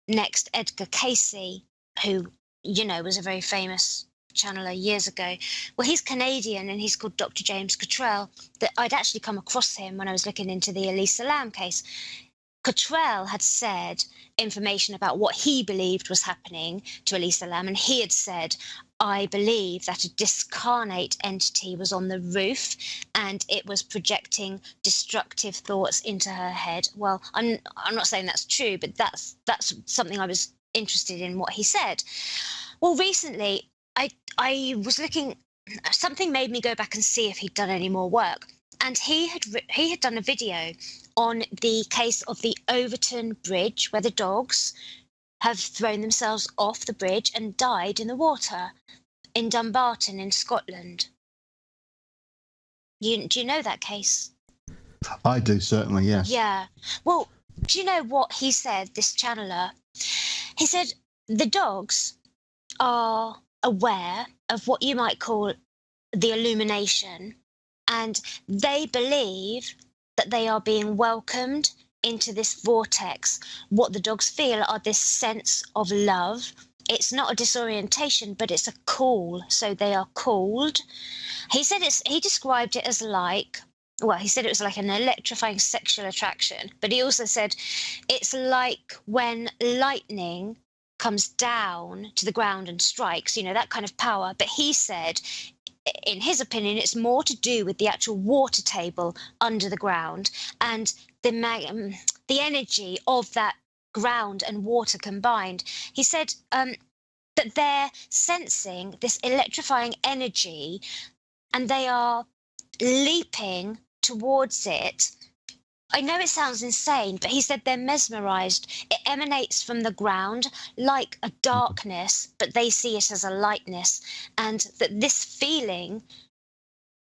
next Edgar Casey, who, was a very famous channeler years ago. Well, he's Canadian, and he's called Dr. James Cottrell. That I'd actually come across him when I was looking into the Elisa Lam case. Cottrell had said information about what he believed was happening to Elisa Lam, and he had said, I believe that a discarnate entity was on the roof and it was projecting destructive thoughts into her head. Well, I'm not saying that's true, but that's something I was interested in what he said. Well, recently I was looking, something made me go back and see if he'd done any more work. And he had done a video on the case of the Overton Bridge, where the dogs have thrown themselves off the bridge and died in the water in Dumbarton in Scotland. Do you know that case? I do, certainly, yes. Yeah. Well, do you know what he said, this channeler? He said the dogs are aware of what you might call the illumination, and they believe that they are being welcomed into this vortex. What the dogs feel are this sense of love it's not a disorientation, but it's a call. So they are called. He said he described it as like, well, he said it was like an electrifying sexual attraction, but he also said it's like when lightning comes down to the ground and strikes, that kind of power. But he said, in his opinion, it's more to do with the actual water table under the ground and the energy of that ground and water combined. He said that they're sensing this electrifying energy and they are leaping towards it. I know it sounds insane, but he said they're mesmerized. It emanates from the ground like a darkness, but they see it as a lightness. And that this feeling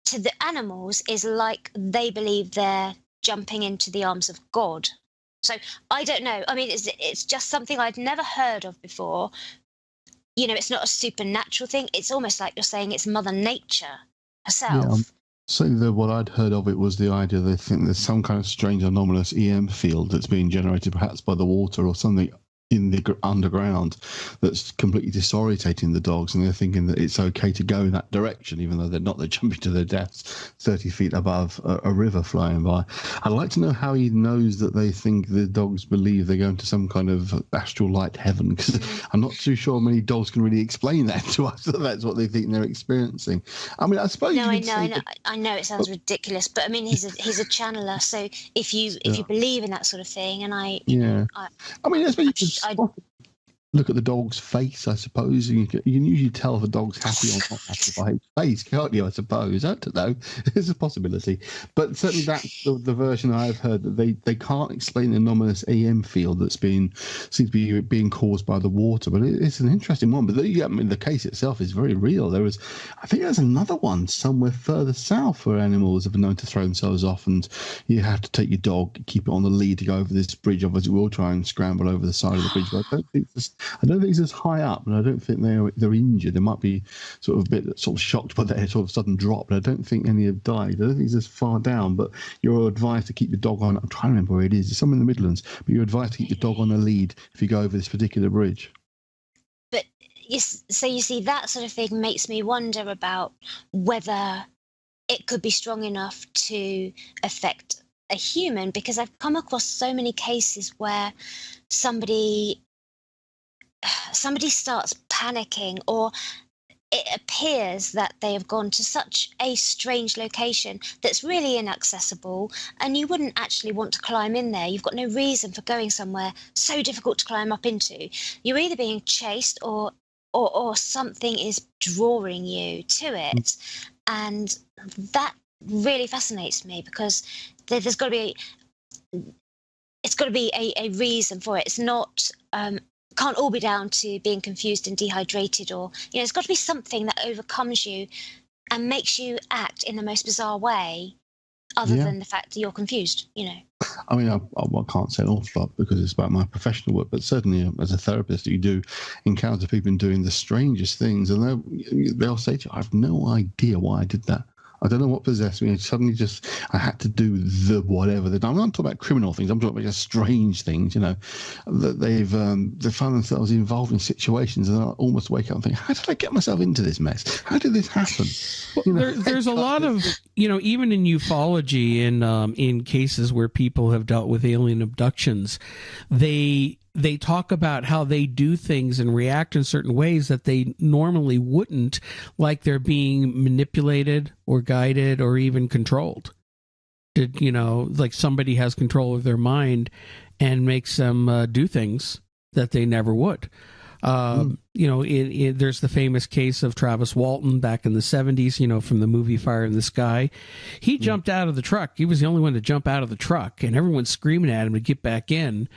to the animals is like they believe they're jumping into the arms of God. So I don't know. I mean, it's just something I'd never heard of before. It's not a supernatural thing. It's almost like you're saying it's Mother Nature herself. Yeah. Certainly, what I'd heard of it was the idea they think there's some kind of strange anomalous EM field that's being generated perhaps by the water or something in the underground that's completely disorientating the dogs, and they're thinking that it's okay to go in that direction, even though they're not. They're jumping to their deaths 30 feet above a river flying by. I'd like to know how he knows that they think the dogs believe they're going to some kind of astral light heaven, because I'm not too sure many dogs can really explain that to us, that that's what they think they're experiencing. I mean, I suppose... No, I know it sounds ridiculous, but I mean, he's a channeler, so if you believe in that sort of thing, and I mean, I suppose you could look at the dog's face, I suppose. You can usually tell if a dog's happy or not happy by his face, can't you, I suppose? I don't know. It's a possibility. But certainly that's the version I've heard, that they can't explain the anomalous EM field that's seems to be being caused by the water. But it's an interesting one. But the case itself is very real. I think there's another one somewhere further south where animals have been known to throw themselves off, and you have to take your dog, keep it on the lead to go over this bridge. Obviously, we'll try and scramble over the side of the bridge, but I don't think it's as high up, and I don't think they're injured. They might be sort of shocked by their sort of sudden drop, but I don't think any have died. I don't think it's as far down, but you're advised to keep your dog on. I'm trying to remember where it is. It's somewhere in the Midlands, but you're advised to keep your dog on a lead if you go over this particular bridge. But so you see, that sort of thing makes me wonder about whether it could be strong enough to affect a human, because I've come across so many cases where somebody starts panicking, or it appears that they have gone to such a strange location that's really inaccessible, and you wouldn't actually want to climb in there. You've got no reason for going somewhere so difficult to climb up into. You're either being chased or something is drawing you to it. And that really fascinates me, because there's got to be a reason for it. It's not can't all be down to being confused and dehydrated, or it's got to be something that overcomes you and makes you act in the most bizarre way, other than the fact that you're confused. I mean, I can't say an awful lot because it's about my professional work, but certainly as a therapist, you do encounter people doing the strangest things, and they'll say to you, "I have no idea why I did that. I don't know what possessed me. Suddenly I had to do the whatever. I'm not talking about criminal things. I'm talking about just strange things, that they find themselves involved in situations, and I almost wake up and think, how did I get myself into this mess? How did this happen? There's a lot of, even in ufology and in cases where people have dealt with alien abductions, they talk about how they do things and react in certain ways that they normally wouldn't, like they're being manipulated or guided or even controlled. Like somebody has control of their mind and makes them do things that they never would. There's the famous case of Travis Walton back in the 70s, from the movie Fire in the Sky. He jumped out of the truck. He was the only one to jump out of the truck, and everyone's screaming at him to get back in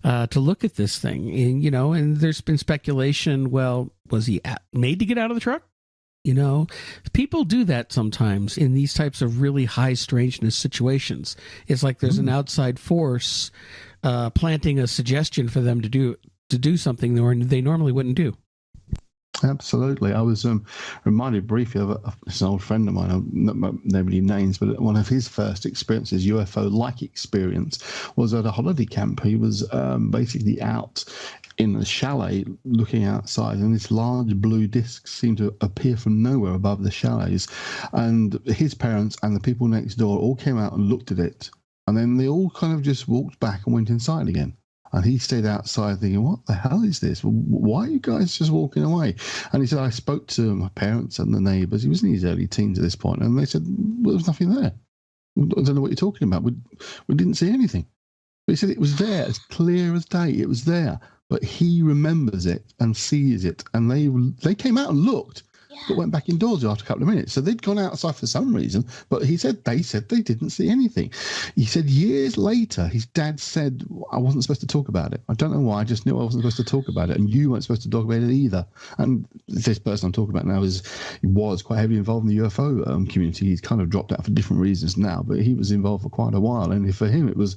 to look at this thing. And, and there's been speculation, well, was he made to get out of the truck? People do that sometimes in these types of really high strangeness situations. It's like there's an outside force planting a suggestion for them to do something they normally wouldn't do. Absolutely. I was reminded briefly of it's an old friend of mine, nobody names, but one of his first experiences, UFO-like experience, was at a holiday camp. He was basically out in a chalet looking outside, and this large blue disc seemed to appear from nowhere above the chalets. And his parents and the people next door all came out and looked at it, and then they all kind of just walked back and went inside again. And he stayed outside thinking, what the hell is this? Why are you guys just walking away? And he said, I spoke to my parents and the neighbours. He was in his early teens at this point, and they said, well, there was nothing there. I don't know what you're talking about. We didn't see anything. But he said it was there, as clear as day. It was there. But he remembers it and sees it. And they came out and looked, but went back indoors after a couple of minutes. So they'd gone outside for some reason, but they said they didn't see anything. He said years later, his dad said, I wasn't supposed to talk about it. I don't know why. I just knew I wasn't supposed to talk about it. And you weren't supposed to talk about it either. And this person I'm talking about now was quite heavily involved in the UFO community. He's kind of dropped out for different reasons now, but he was involved for quite a while. And for him, it was,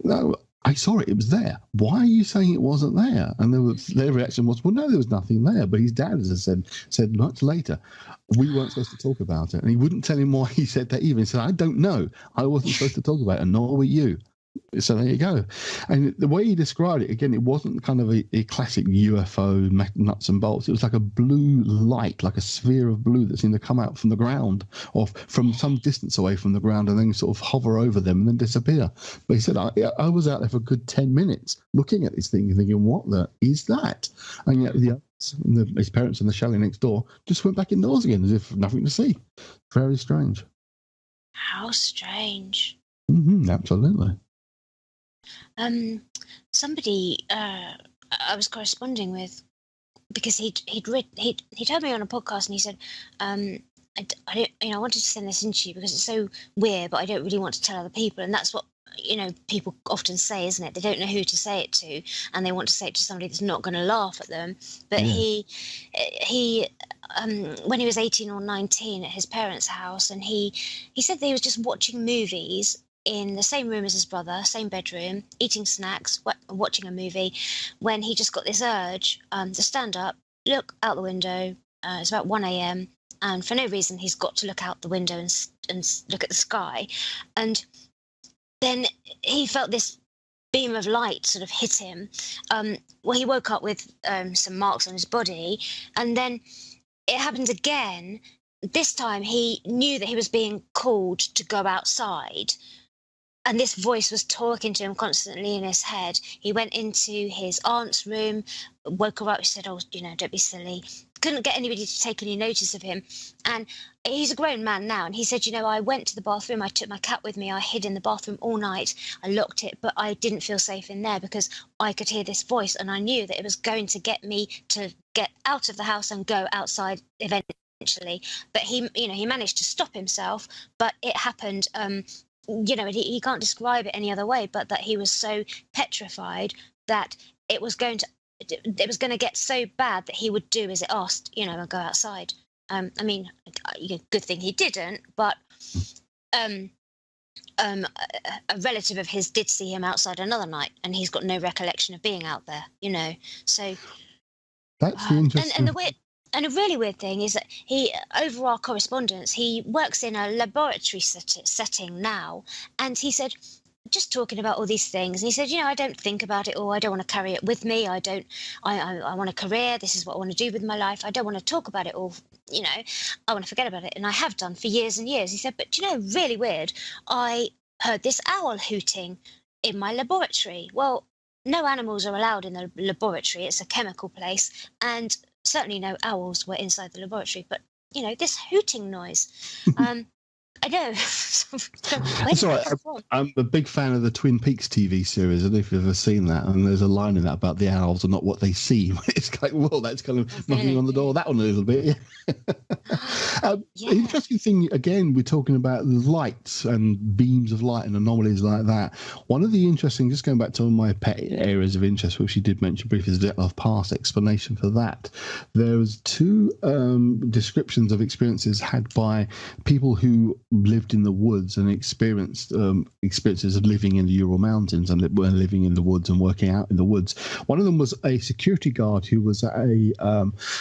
no, I saw it. It was there. Why are you saying it wasn't there? And their reaction was, well, no, there was nothing there. But his dad, as I said much later, we weren't supposed to talk about it. And he wouldn't tell him why he said that even. He said, I don't know. I wasn't supposed to talk about it, and nor were you. So there you go. And the way he described it, again, it wasn't kind of a classic UFO nuts and bolts. It was like a blue light, like a sphere of blue that seemed to come out from the ground or from some distance away from the ground and then sort of hover over them and then disappear. But he said, I was out there for a good 10 minutes looking at this thing and thinking, what the is that? And yet his parents and the chalet next door just went back indoors again as if nothing to see. Very strange. How strange. Mm-hmm, absolutely. Somebody I was corresponding with, because he told me on a podcast, and he said, I wanted to send this in to you because it's so weird, but I don't really want to tell other people. And that's what people often say, isn't it? They don't know who to say it to, and they want to say it to somebody that's not going to laugh at them. But he when he was 18 or 19 at his parents' house, and he said that he was just watching movies in the same room as his brother, same bedroom, eating snacks, watching a movie, when he just got this urge to stand up, look out the window. It's about 1 a.m. and for no reason he's got to look out the window and look at the sky. And then he felt this beam of light sort of hit him. He woke up with some marks on his body, and then it happened again. This time he knew that he was being called to go outside. And this voice was talking to him constantly in his head. He went into his aunt's room, woke her up. He said, don't be silly. Couldn't get anybody to take any notice of him. And he's a grown man now. And he said, I went to the bathroom. I took my cat with me. I hid in the bathroom all night. I locked it, but I didn't feel safe in there because I could hear this voice. And I knew that it was going to get me to get out of the house and go outside eventually. But he managed to stop himself. But it happened. He can't describe it any other way, but that he was so petrified that it was going to get so bad that he would do as it asked, and go outside. Good thing he didn't, but a relative of his did see him outside another night, and he's got no recollection of being out there, So that's the interesting. And a really weird thing is that over our correspondence, he works in a laboratory setting now. And he said, just talking about all these things. And he said, I don't think about it all. I don't want to carry it with me. I want a career. This is what I want to do with my life. I don't want to talk about it all. I want to forget about it. And I have done for years and years. He said, but really weird. I heard this owl hooting in my laboratory. Well, no animals are allowed in the laboratory. It's a chemical place. And certainly no owls were inside the laboratory, but this hooting noise. I know. That's all right. I'm a big fan of the Twin Peaks TV series. I don't know if you've ever seen that. And there's a line in that about the owls are not what they seem. It's like, well, that's kind of knocking on the door. That one a little bit. Interesting thing, again, we're talking about lights and beams of light and anomalies like that. One of the interesting, just going back to my pet areas of interest, which you did mention briefly, is a past explanation for that. There was two descriptions of experiences had by people who lived in the woods and experienced experiences of living in the Ural Mountains and living in the woods and working out in the woods. One of them was a security guard who was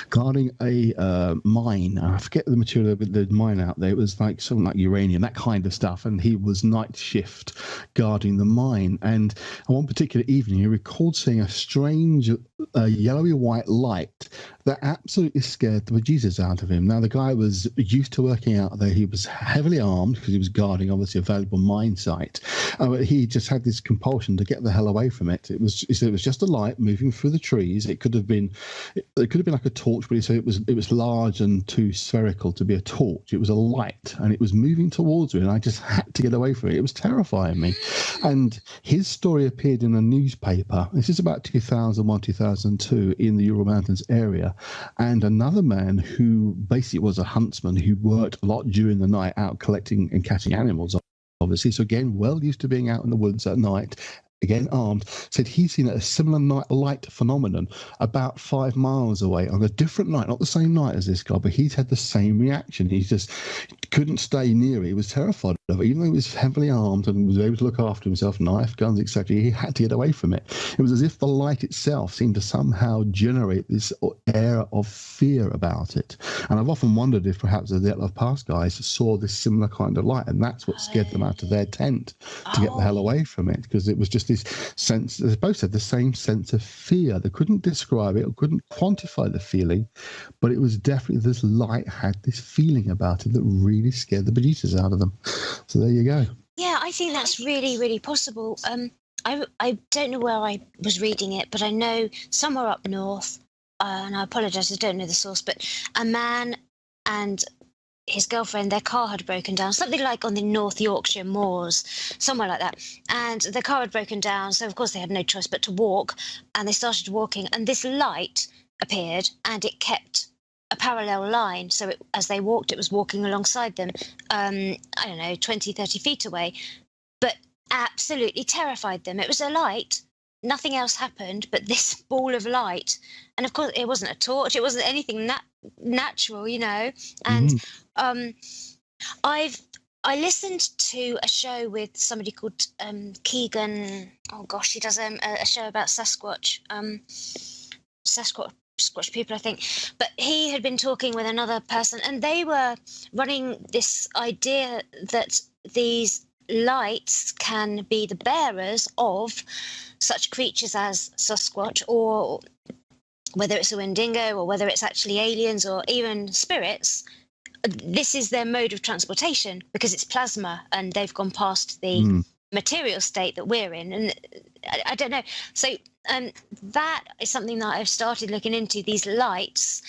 guarding a mine. I forget the material of the mine out there. It was like something like uranium, that kind of stuff. And he was night shift guarding the mine. And on one particular evening, he recalled seeing a strange yellowy white light that absolutely scared the bejesus out of him. Now, the guy was used to working out there. He was heavily armed because he was guarding, obviously, a valuable mine site. But he just had this compulsion to get the hell away from it. He said it was just a light moving through the trees. It could have been like a torch, but he said it was large and too spherical to be a torch. It was a light, and it was moving towards me, and I just had to get away from it. It was terrifying me. And his story appeared in a newspaper. This is about 2001, 2002 in the Ural Mountains area. And another man who basically was a huntsman who worked a lot during the night out collecting and catching animals, obviously. So again, well used to being out in the woods at night, again armed, said he's seen a similar night light phenomenon about 5 miles away on a different night, not the same night as this guy, but he's had the same reaction. He just couldn't stay near it. He was terrified of it. Even though he was heavily armed and was able to look after himself, knife, guns, etc., he had to get away from it. It was as if the light itself seemed to somehow generate this air of fear about it. And I've often wondered if perhaps the past guys saw this similar kind of light, and that's what scared them out of their tent to get the hell away from it, because it was just this sense, they both had the same sense of fear. They couldn't describe it or couldn't quantify the feeling, but it was definitely this light had this feeling about it that really scared the bejesus out of them. So there you go. Yeah, I think that's really, really possible. I don't know where I was reading it, but I know somewhere up north, and I apologise, I don't know the source, but a man and his girlfriend, their car had broken down, something like on the North Yorkshire moors, somewhere like that. And their car had broken down, so of course they had no choice but to walk. And they started walking, and this light appeared, and it kept a parallel line. So as they walked, it was walking alongside them, I don't know, 20, 30 feet away, but absolutely terrified them. It was a light. Nothing else happened but this ball of light. And of course, it wasn't a torch. It wasn't anything natural, you know. And I listened to a show with somebody called Keegan. Oh gosh, he does a show about Sasquatch. Sasquatch people, I think. But he had been talking with another person, and they were running this idea that these lights can be the bearers of such creatures as Sasquatch, or whether it's a Wendigo, or whether it's actually aliens or even spirits. This is their mode of transportation because it's plasma and they've gone past the material state that we're in. And I don't know. So that is something that I've started looking into, these lights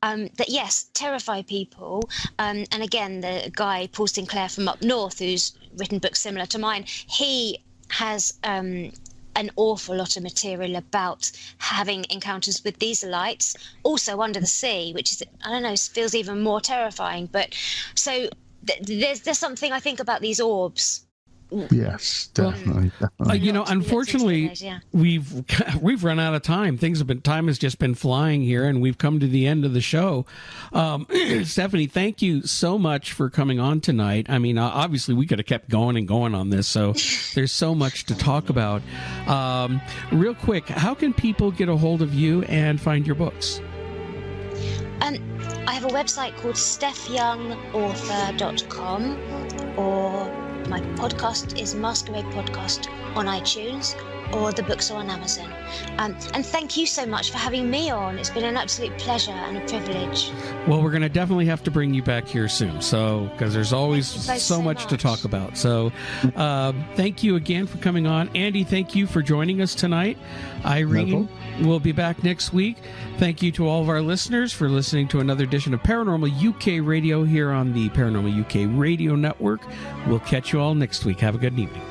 that, yes, terrify people. And again, the guy, Paul Sinclair from up north, who's written books similar to mine, he has an awful lot of material about having encounters with these lights, also under the sea, which is, I don't know, feels even more terrifying. But so there's something I think about these orbs. Yes, definitely. You know, unfortunately, we've run out of time. Time has just been flying here, and we've come to the end of the show. Stephanie, thank you so much for coming on tonight. I mean, obviously, we could have kept going and going on this, so there's so much to talk about. Real quick, how can people get a hold of you and find your books? I have a website called StephYoungAuthor.com, or my podcast is Masquerade Podcast on iTunes, or the books are on Amazon. And thank you so much for having me on. It's been an absolute pleasure and a privilege. Well, we're going to definitely have to bring you back here soon, because there's always so much to talk about. So thank you again for coming on. Andy, thank you for joining us tonight. Irene will be back next week. Thank you to all of our listeners for listening to another edition of Paranormal UK Radio here on the Paranormal UK Radio Network. We'll catch you all next week. Have a good evening.